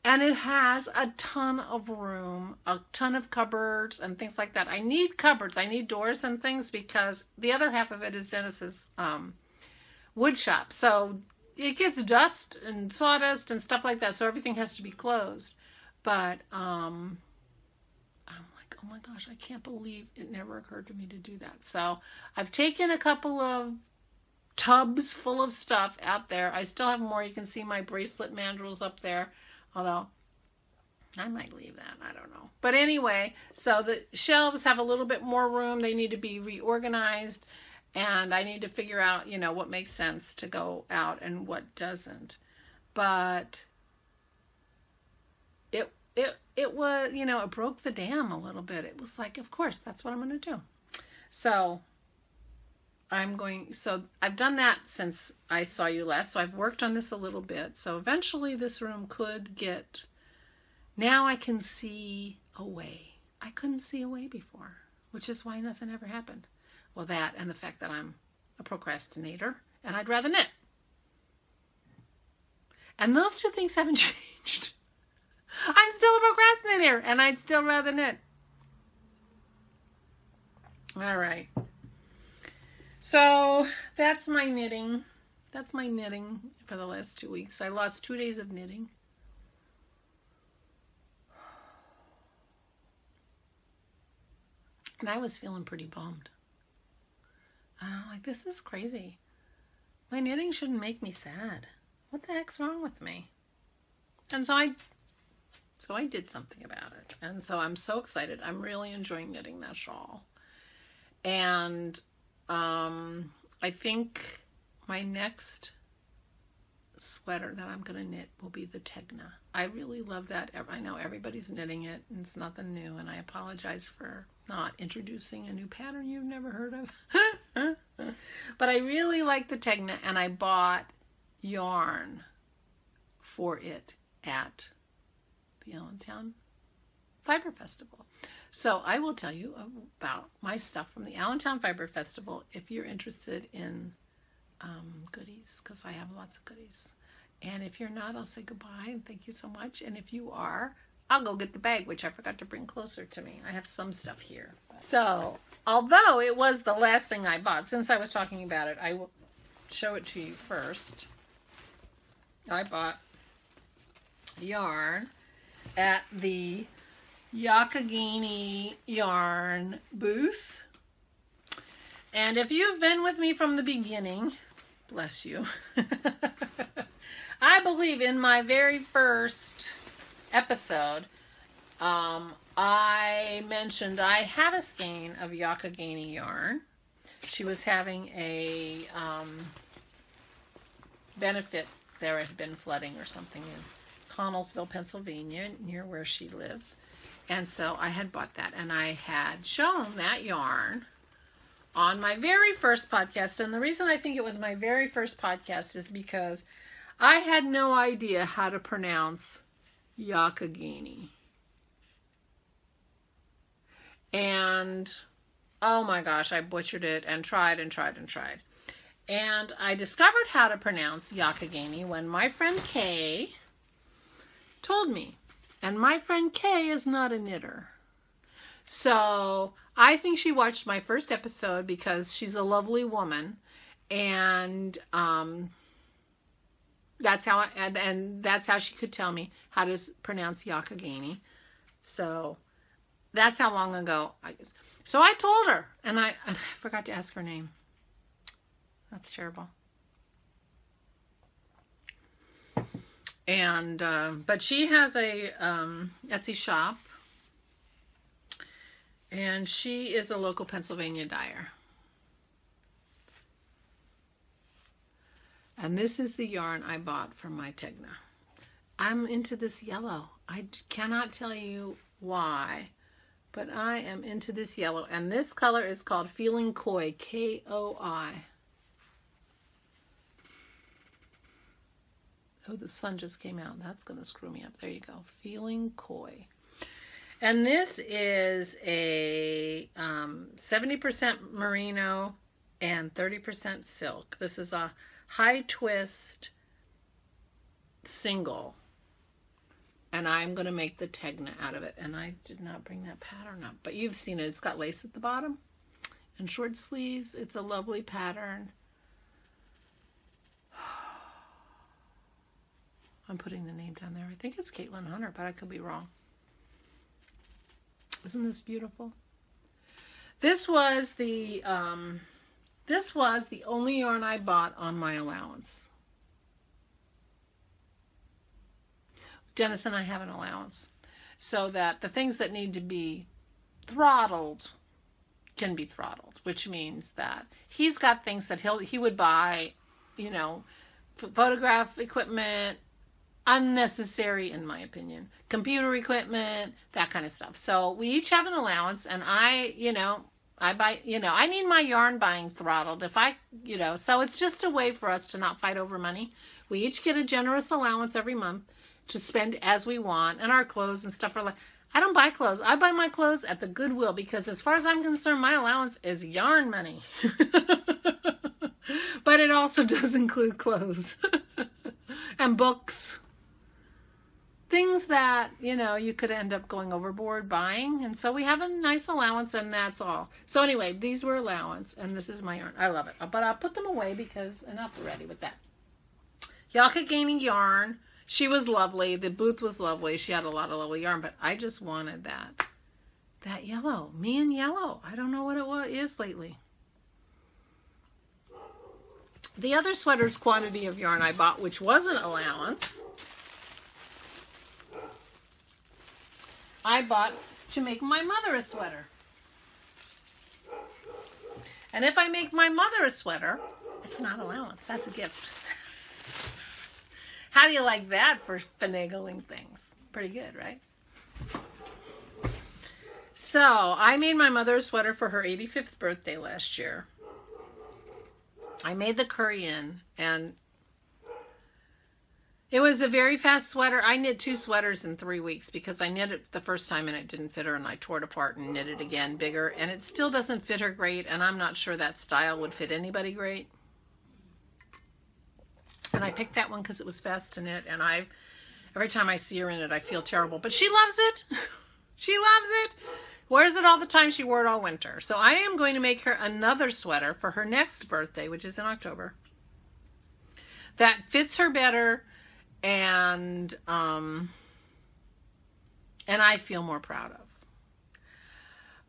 And it has a ton of room, a ton of cupboards and things like that. I need cupboards. I need doors and things because the other half of it is Dennis's wood shop. So it gets dust and sawdust and stuff like that. So everything has to be closed. But I'm like, oh my gosh, I can't believe it never occurred to me to do that. So I've taken a couple of tubs full of stuff out there. I still have more. You can see my bracelet mandrels up there. Although I might leave that. I don't know. But anyway, so the shelves have a little bit more room. They need to be reorganized. And I need to figure out, what makes sense to go out and what doesn't. But it was, it broke the dam a little bit. It was like, of course, that's what I'm going to do. So I've done that since I saw you last. So I've worked on this a little bit. So eventually this room could get, now I can see a way. I couldn't see a way before, which is why nothing ever happened. Well, that and the fact that I'm a procrastinator and I'd rather knit. And those two things haven't changed. I'm still a procrastinator and I'd still rather knit. All right. So that's my knitting. That's my knitting for the last 2 weeks. I lost 2 days of knitting. And I was feeling pretty bummed. I'm like, this is crazy. My knitting shouldn't make me sad. What the heck's wrong with me? And so I did something about it. And so I'm so excited. I'm really enjoying knitting that shawl. And I think my next sweater that I'm going to knit will be the Tegna. I really love that. I know everybody's knitting it, and it's nothing new, and I apologize for not introducing a new pattern you've never heard of. But I really like the Tegna, and I bought yarn for it at the Allentown Fiber Festival. So I will tell you about my stuff from the Allentown Fiber Festival if you're interested in goodies, because I have lots of goodies. And if you're not, I'll say goodbye and thank you so much. And if you are, I'll go get the bag, which I forgot to bring closer to me. I have some stuff here. So, although it was the last thing I bought, since I was talking about it, I will show it to you first. I bought yarn at the Yakagini yarn booth. And if you've been with me from the beginning, bless you, I believe in my very first episode, I mentioned I have a skein of Yakagini yarn. She was having a benefit. There had been flooding or something in Connellsville, Pennsylvania, near where she lives. And so I had bought that, and I had shown that yarn on my very first podcast. And the reason I think it was my very first podcast is because I had no idea how to pronounce Yakagini. And oh my gosh, I butchered it and tried and tried and tried. And I discovered how to pronounce Yakagini when my friend Kay told me. And my friend Kay is not a knitter. So I think she watched my first episode because she's a lovely woman. And that's how that's how she could tell me how to pronounce Yakagini. So that's how long ago I guess. So I told her, and I forgot to ask her name. That's terrible. And but she has a Etsy shop, and she is a local Pennsylvania dyer. And this is the yarn I bought from my Tegna. I'm into this yellow. I cannot tell you why, but I am into this yellow. And this color is called Feeling Koi, K-O-I. Oh, the sun just came out. That's going to screw me up. There you go. Feeling Koi. And this is a 70% merino and 30% silk. This is a high twist single. And I'm going to make the Tegna out of it. And I did not bring that pattern up. But you've seen it. It's got lace at the bottom and short sleeves. It's a lovely pattern. I'm putting the name down there. I think it's Caitlin Hunter, but I could be wrong. Isn't this beautiful? This was the only yarn I bought on my allowance. Dennis and I have an allowance, so that the things that need to be throttled can be throttled, which means that he's got things that he would buy, you know, photograph equipment, unnecessary in my opinion, computer equipment, that kind of stuff. So we each have an allowance, and I buy, I need my yarn buying throttled. So it's just a way for us to not fight over money. We each get a generous allowance every month to spend as we want, and our clothes and stuff are like, I don't buy clothes. I buy my clothes at the Goodwill, because as far as I'm concerned, my allowance is yarn money. But it also does include clothes and books. Things that, you could end up going overboard buying. And so we have a nice allowance, and that's all. So anyway, these were allowance, and this is my yarn. I love it. But I'll put them away because enough already with that. Yakagini yarn. She was lovely. The booth was lovely. She had a lot of lovely yarn, but I just wanted that yellow. Me and yellow. I don't know what it is lately. The other sweater's quantity of yarn I bought, which wasn't allowance, I bought to make my mother a sweater. And if I make my mother a sweater, it's not allowance. That's a gift. How do you like that for finagling things? Pretty good, right? So I made my mother a sweater for her 85th birthday last year. I made the curry in, and it was a very fast sweater. I knit 2 sweaters in 3 weeks because I knit it the first time and it didn't fit her, and I tore it apart and knit it again bigger, and it still doesn't fit her great, and I'm not sure that style would fit anybody great. And I picked that one because it was fast to knit, and every time I see her in it, I feel terrible. But she loves it. She loves it. Wears it all the time. She wore it all winter. So I am going to make her another sweater for her next birthday, which is in October, that fits her better, and I feel more proud of.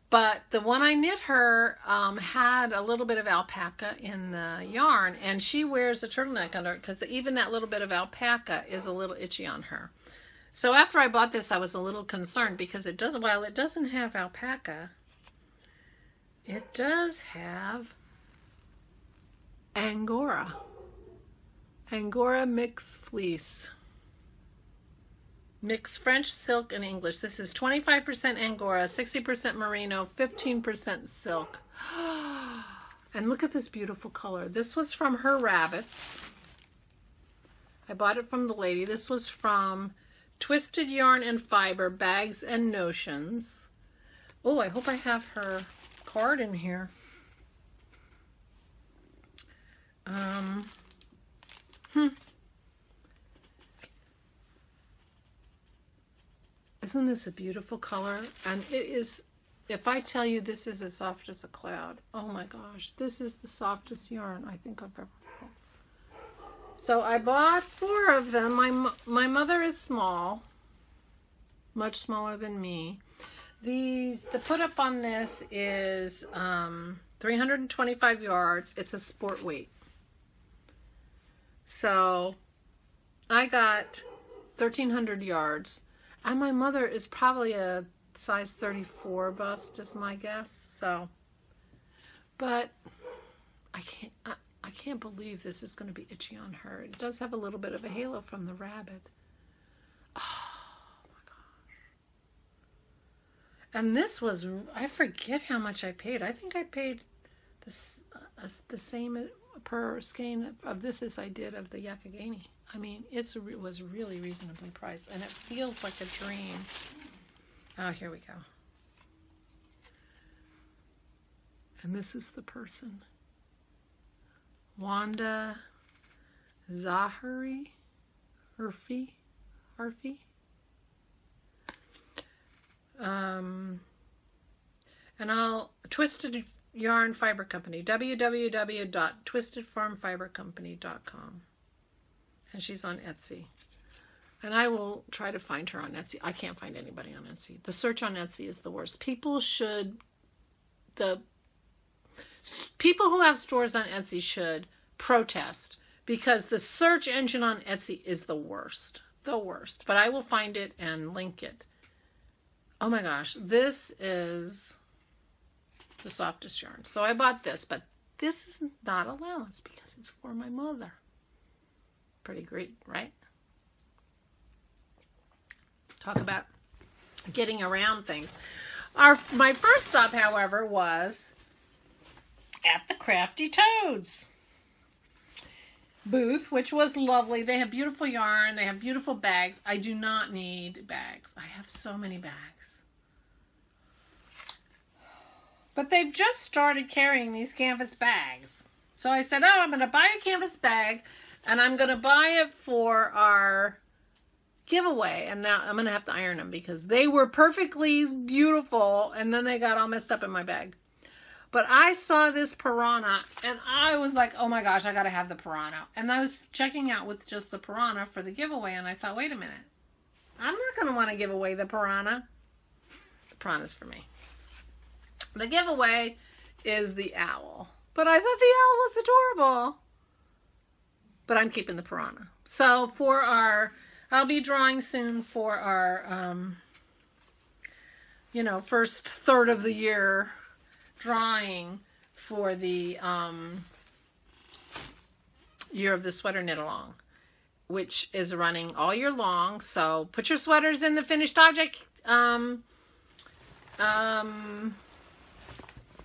But the one I knit her had a little bit of alpaca in the yarn, and she wears a turtleneck under it because even that little bit of alpaca is a little itchy on her. So after I bought this, I was a little concerned because while it doesn't have alpaca, it does have Angora. Angora mix fleece. Mix French silk and English. This is 25% Angora, 60% merino, 15% silk. And look at this beautiful color. This was from her rabbits. I bought it from the lady. This was from Twisted Yarn and Fiber, Bags and Notions. Oh, I hope I have her card in here. Isn't this a beautiful color? And it is, if I tell you this is as soft as a cloud, oh my gosh, this is the softest yarn I think I've ever bought. So I bought 4 of them. My mother is small, much smaller than me. The put up on this is 325 yards. It's a sport weight. So I got 1,300 yards. And my mother is probably a size 34 bust, is my guess. So, but I can't believe this is going to be itchy on her. It does have a little bit of a halo from the rabbit. Oh my gosh! And this was, I forget how much I paid. I think I paid the same per skein of this as I did of the Yakagani. I mean, it was really reasonably priced, and it feels like a dream. Oh, here we go. And this is the person. Wanda Zahari, Harfi. And Twisted Yarn Fiber Company, www.twistedfarmfibercompany.com. And she's on Etsy. And I will try to find her on Etsy. I can't find anybody on Etsy. The search on Etsy is the worst. People who have stores on Etsy should protest, because the search engine on Etsy is the worst. The worst. But I will find it and link it. Oh my gosh. This is the softest yarn. So I bought this, but this is not allowance because it's for my mother. Pretty great, right? Talk about getting around things. My first stop, however, was at the Crafty Toads booth, which was lovely. They have beautiful yarn. They have beautiful bags. I do not need bags. I have so many bags. But they've just started carrying these canvas bags. So I said, oh, I'm going to buy a canvas bag, and I'm going to buy it for our giveaway. And now I'm going to have to iron them because they were perfectly beautiful, and then they got all messed up in my bag. But I saw this piranha, and I was like, oh my gosh, I got to have the piranha. And I was checking out with just the piranha for the giveaway, and I thought, wait a minute. I'm not going to want to give away the piranha. The piranha's for me. The giveaway is the owl. But I thought the owl was adorable. But I'm keeping the piranha. So for I'll be drawing soon for our, first third of the year drawing for the Year of the Sweater Knit Along, which is running all year long. So put your sweaters in the finished object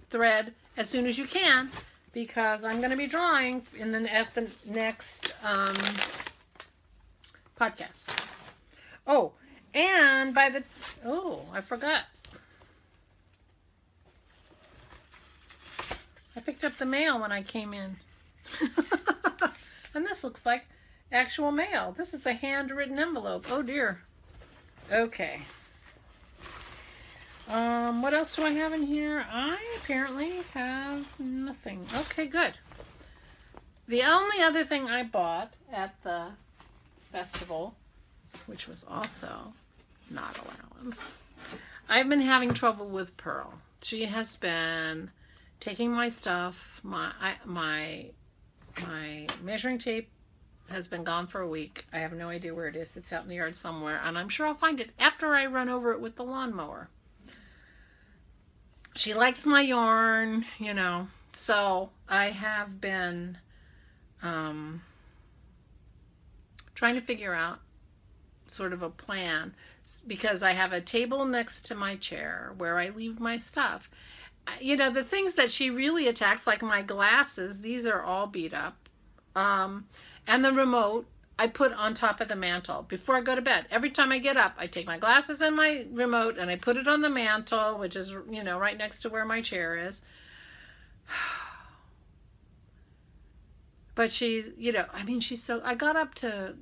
thread as soon as you can, because I'm going to be drawing at the next podcast. Oh, and I forgot. I picked up the mail when I came in. And this looks like actual mail. This is a handwritten envelope. Oh dear. Okay. What else do I have in here? I apparently have nothing. Okay, good. The only other thing I bought at the festival, which was also not allowance, I've been having trouble with Pearl. She has been taking my stuff. My measuring tape has been gone for a week. I have no idea where it is. It's out in the yard somewhere, and I'm sure I'll find it after I run over it with the lawnmower. She likes my yarn, you know, so I have been trying to figure out sort of a plan, because I have a table next to my chair where I leave my stuff. You know, the things that she really attacks, like my glasses, these are all beat up. And the remote I put on top of the mantle before I go to bed. Every time I get up, I take my glasses and my remote and I put it on the mantle, which is, you know, right next to where my chair is. But she's, you know, I mean, she's so, I got up to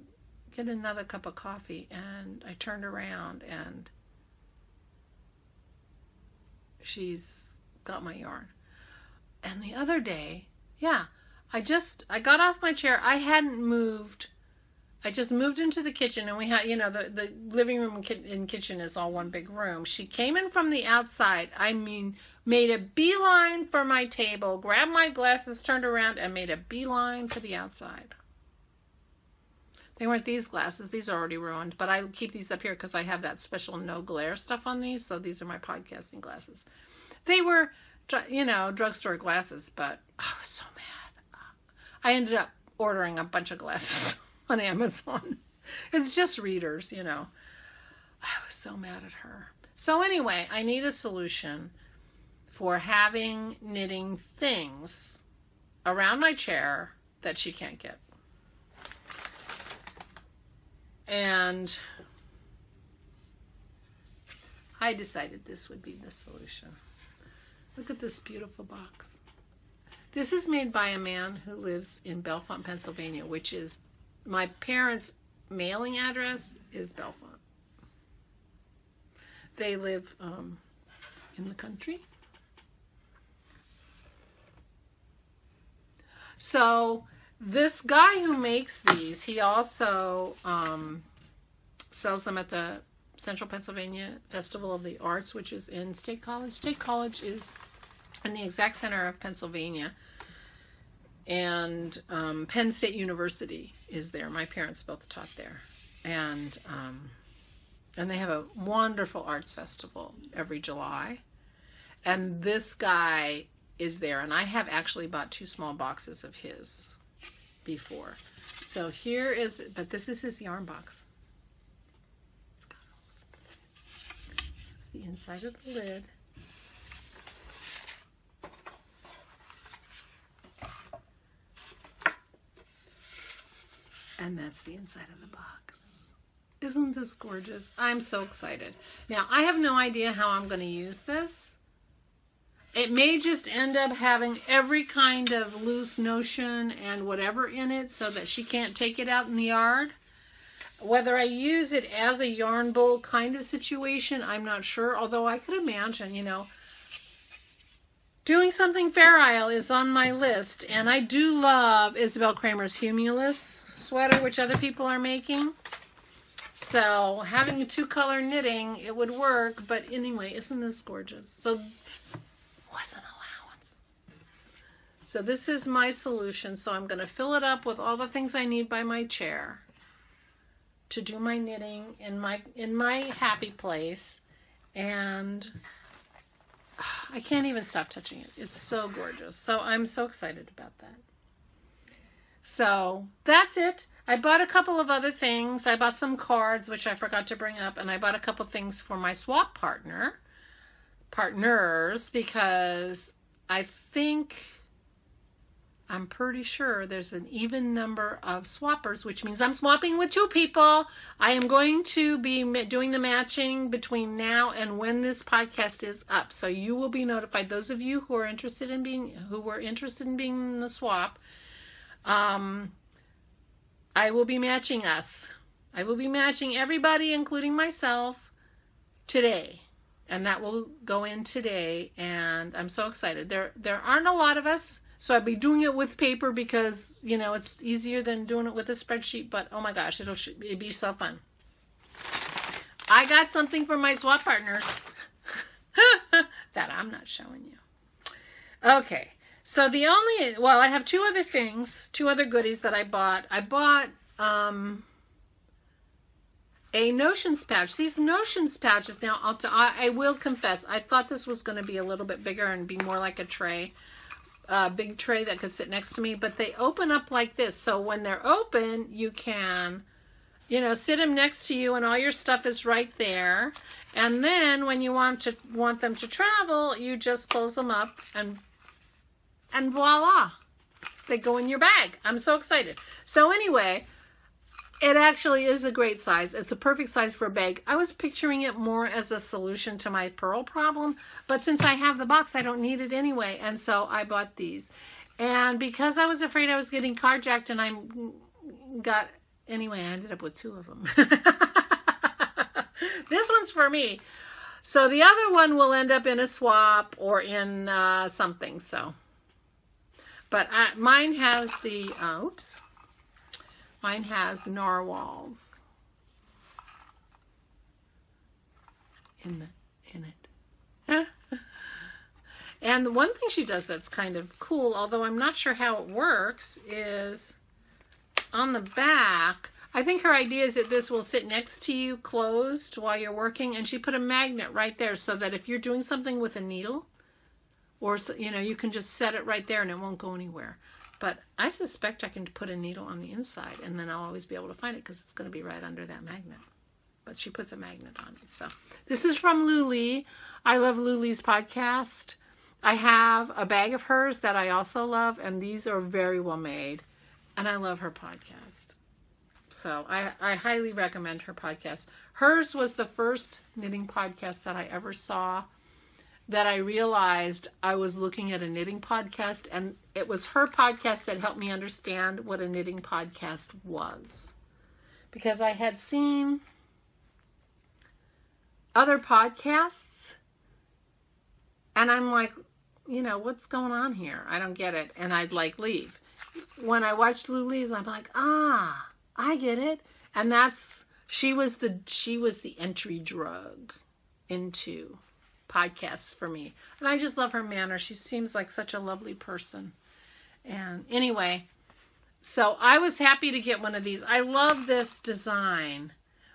get another cup of coffee and I turned around and she's got my yarn. And the other day, yeah, I got off my chair. I hadn't moved. I just moved into the kitchen, and we had, you know, the living room and kitchen is all one big room. She came in from the outside. I mean, made a beeline for my table, grabbed my glasses, turned around, and made a beeline for the outside. They weren't these glasses. These are already ruined, but I keep these up here because I have that special no glare stuff on these, so these are my podcasting glasses. They were, you know, drugstore glasses, but I was so mad. I ended up ordering a bunch of glasses on Amazon. It's just readers, you know. I was so mad at her. So anyway, I need a solution for having knitting things around my chair that she can't get. And I decided this would be the solution. Look at this beautiful box. This is made by a man who lives in Bellefonte, Pennsylvania, which is, my parents' mailing address is Bellefonte. They live in the country. So this guy who makes these, he also sells them at the Central Pennsylvania Festival of the Arts, which is in State College. State College is in the exact center of Pennsylvania. And Penn State University is there. My parents both taught there. And they have a wonderful arts festival every July. And this guy is there. And I have actually bought 2 small boxes of his before. So here is, but this is his yarn box. It's got holes. This is the inside of the lid. And that's the inside of the box. Isn't this gorgeous? I'm so excited. Now, I have no idea how I'm going to use this. It may just end up having every kind of loose notion and whatever in it so that she can't take it out in the yard. Whether I use it as a yarn bowl kind of situation, I'm not sure. Although I could imagine, you know, doing something Fair Isle is on my list. And I do love Isabel Kramer's Humulus sweater, which other people are making. So having a 2-color knitting, it would work. But anyway, isn't this gorgeous? So was an allowance. So this is my solution. So I'm going to fill it up with all the things I need by my chair to do my knitting in my happy place. And I can't even stop touching it. It's so gorgeous. So I'm so excited about that. So that's it. I bought a couple of other things. I bought some cards, which I forgot to bring up, and I bought a couple things for my swap partners, because I'm pretty sure there's an even number of swappers, which means I'm swapping with 2 people. I am going to be doing the matching between now and when this podcast is up. So you will be notified. Those of you who are interested in being in the swap, I will be matching us. I will be matching everybody, including myself, today. And that will go in today. And I'm so excited. There aren't a lot of us. So I'll be doing it with paper because, you know, it's easier than doing it with a spreadsheet. But, oh my gosh, it'll be so fun. I got something for my swap partners that I'm not showing you. Okay. So I have two other things, two other goodies that I bought. I bought a Notions pouch. These Notions pouches, now I will confess, I thought this was going to be a little bit bigger and be more like a tray, a big tray that could sit next to me, but they open up like this. So when they're open, you can, you know, sit them next to you and all your stuff is right there. And then when you want them to travel, you just close them up and voila, they go in your bag. I'm so excited. So anyway, it actually is a great size. It's a perfect size for a bag. I was picturing it more as a solution to my pearl problem, but since I have the box, I don't need it anyway. And so I bought these. And because I was afraid I was getting carjacked and anyway, I ended up with two of them. This one's for me. So the other one will end up in a swap or in something, so. But mine has mine has narwhals in it. And the one thing she does that's kind of cool, although I'm not sure how it works, is on the back, I think her idea is that this will sit next to you closed while you're working, and she put a magnet right there so that if you're doing something with a needle, or, you know, you can just set it right there and it won't go anywhere. But I suspect I can put a needle on the inside and then I'll always be able to find it because it's going to be right under that magnet. But she puts a magnet on it. So this is from Luli. I love Luli's podcast. I have a bag of hers that I also love, and these are very well made. And I love her podcast. So I highly recommend her podcast. Hers was the first knitting podcast that I ever saw that I realized I was looking at a knitting podcast, and it was her podcast that helped me understand what a knitting podcast was. Because I had seen other podcasts, and I'm like, you know, what's going on here? I don't get it. And I'd like leave. When I watched Luli's, I'm like, I get it. And she was the entry drug into podcasts for me. And I just love her manner. She seems like such a lovely person. And anyway, so I was happy to get one of these. I love this design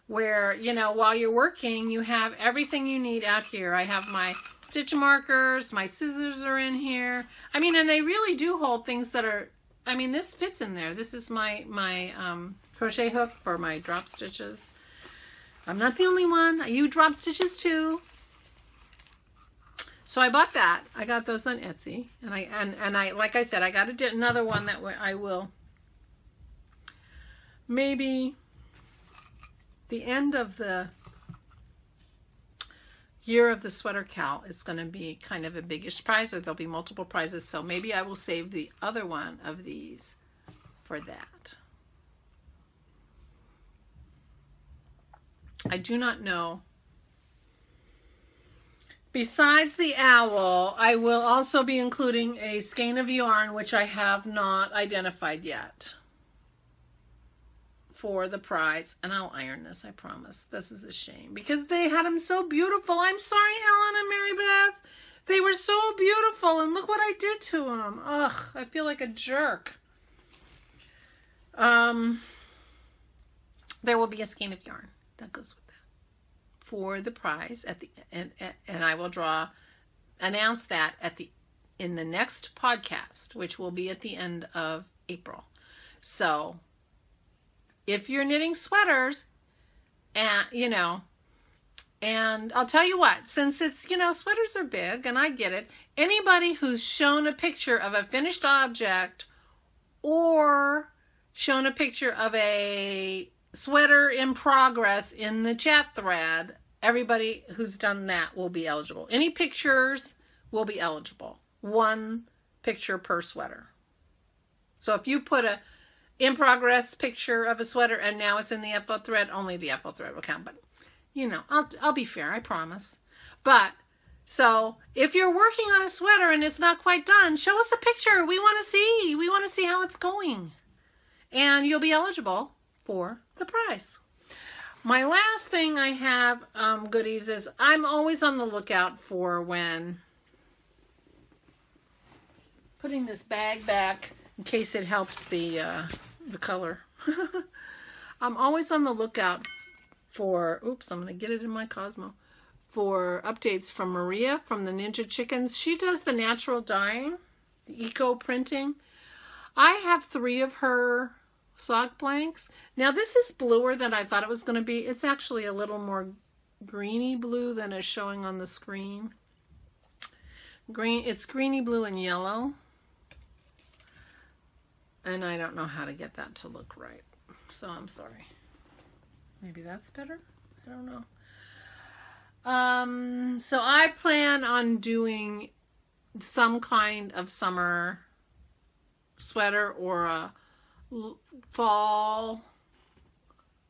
where, you know, while you're working, you have everything you need out here. I have my stitch markers, my scissors are in here. I mean, and they really do hold things that are, I mean, this fits in there. This is my crochet hook for my drop stitches. I'm not the only one. You drop stitches too. So I bought that. I got those on Etsy, and I like I said, I got another one that I will maybe the end of the year of the sweater KAL is going to be kind of a biggish prize, or there'll be multiple prizes. So maybe I will save the other one of these for that. I do not know. Besides the owl, I will also be including a skein of yarn, which I have not identified yet, for the prize. And I'll iron this, I promise. This is a shame because they had them so beautiful. I'm sorry, Helen and Mary Beth. They were so beautiful, and look what I did to them. Ugh, I feel like a jerk. There will be a skein of yarn that goes with that for the prize at the and I will announce that in the next podcast, which will be at the end of April. So if you're knitting sweaters, and you know, and I'll tell you what, since it's, you know, sweaters are big and I get it, anybody who's shown a picture of a finished object or shown a picture of a sweater in progress in the chat thread, everybody who's done that will be eligible. Any pictures will be eligible. One picture per sweater. So if you put in progress picture of a sweater, and now it's in the upload thread. Only the upload thread will count, but you know, I'll be fair, I promise. But so if you're working on a sweater and it's not quite done, show us a picture. We want to see. We want to see how it's going, and you'll be eligible for the prize. My last thing I have goodies is I'm always on the lookout for when putting this bag back in case it helps the color. I'm always on the lookout for, oops, I'm going to get it in my Cosmo, for updates from Maria from the Ninja Chickens. She does the natural dyeing, the eco printing. I have 3 of her sock blanks. Now this is bluer than I thought it was going to be. It's actually a little more greeny blue than is showing on the screen. It's greeny blue and yellow. And I don't know how to get that to look right. So I'm sorry. Maybe that's better? I don't know. So I plan on doing some kind of summer sweater or a fall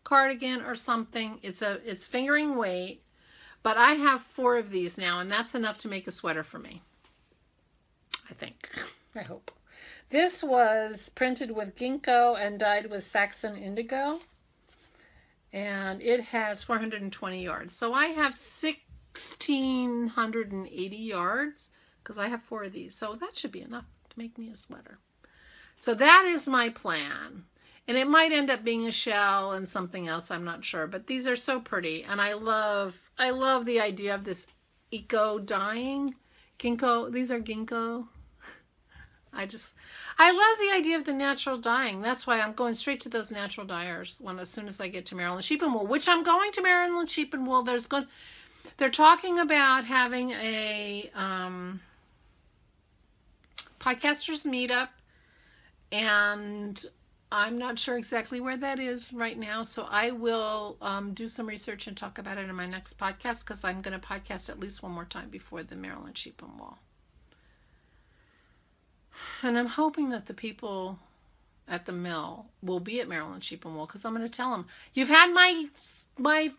cardigan or something. It's fingering weight, but I have 4 of these now, and that's enough to make a sweater for me. I think. I hope. This was printed with ginkgo and dyed with Saxon indigo, and it has 420 yards. So I have 1,680 yards because I have 4 of these. So that should be enough to make me a sweater. So that is my plan. And it might end up being a shell and something else, I'm not sure. But these are so pretty, and I love the idea of this eco dyeing. Ginkgo, these are ginkgo. I love the idea of the natural dyeing. That's why I'm going straight to those natural dyers as soon as I get to Maryland Sheep and Wool, which I'm going to Maryland Sheep and Wool. They're talking about having a podcasters meetup, and I'm not sure exactly where that is right now, so I will do some research and talk about it in my next podcast, because I'm going to podcast at least one more time before the Maryland Sheep and Wool. And I'm hoping that the people at the mill will be at Maryland Sheep and Wool, because I'm going to tell them, you've had my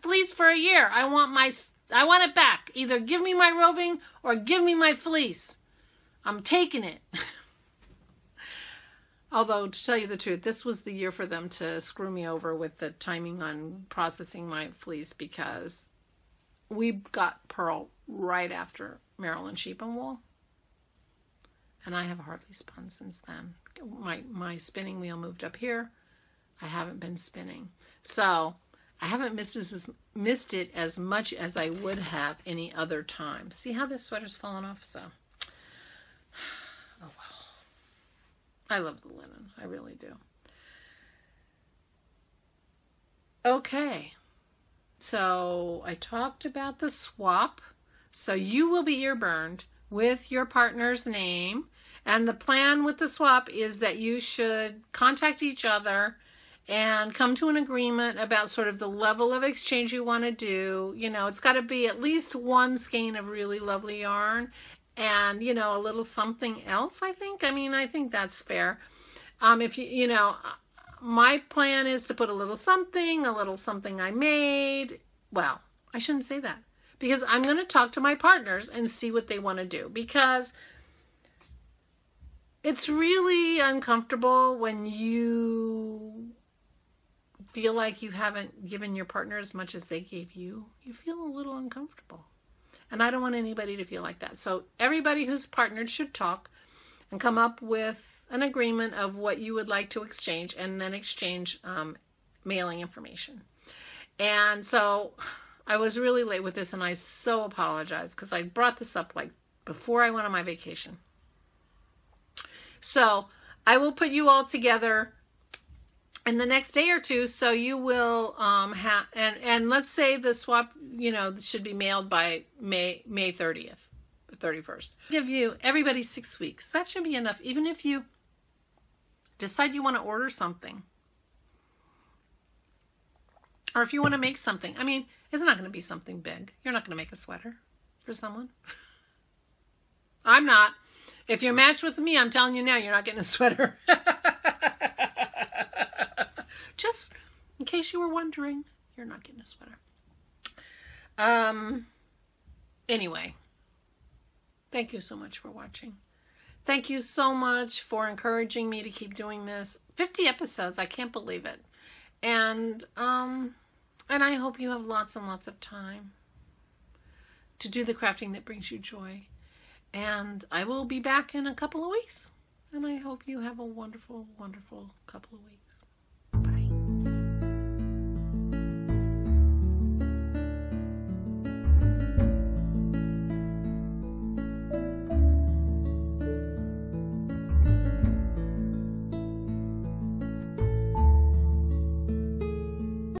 fleece for a year. I want it back. Either give me my roving or give me my fleece. I'm taking it. Although, to tell you the truth, this was the year for them to screw me over with the timing on processing my fleece, because we got pearl right after Maryland Sheep and Wool. And I have hardly spun since then. My spinning wheel moved up here. I haven't been spinning. So I haven't missed it as much as I would have any other time. See how this sweater's fallen off? So, oh well. I love the linen. I really do. Okay. So I talked about the swap. So you will be ear burned with your partner's name, and the plan with the swap is that you should contact each other and come to an agreement about sort of the level of exchange you want to do. You know, it's got to be at least 1 skein of really lovely yarn, and you know, a little something else. I think that's fair. If you know, my plan is to put a little something I made. Well, I shouldn't say that, because I'm going to talk to my partners and see what they want to do, because it's really uncomfortable when you feel like you haven't given your partner as much as they gave you. You feel a little uncomfortable. And I don't want anybody to feel like that. So everybody who's partnered should talk and come up with an agreement of what you would like to exchange, and then exchange mailing information. And so I was really late with this, and I so apologize, because I brought this up like before I went on my vacation. So I will put you all together in the next day or two, so you will have, and let's say the swap, you know, should be mailed by May 30th, 31st. Give you everybody 6 weeks. That should be enough, even if you decide you want to order something, or if you want to make something. I mean, it's not going to be something big. You're not going to make a sweater for someone. I'm not. If you're matched with me, I'm telling you now, you're not getting a sweater. Just in case you were wondering, you're not getting a sweater. Anyway, thank you so much for watching. Thank you so much for encouraging me to keep doing this. 50 episodes, I can't believe it. And I hope you have lots and lots of time to do the crafting that brings you joy. And I will be back in a couple of weeks. And I hope you have a wonderful, wonderful couple of weeks.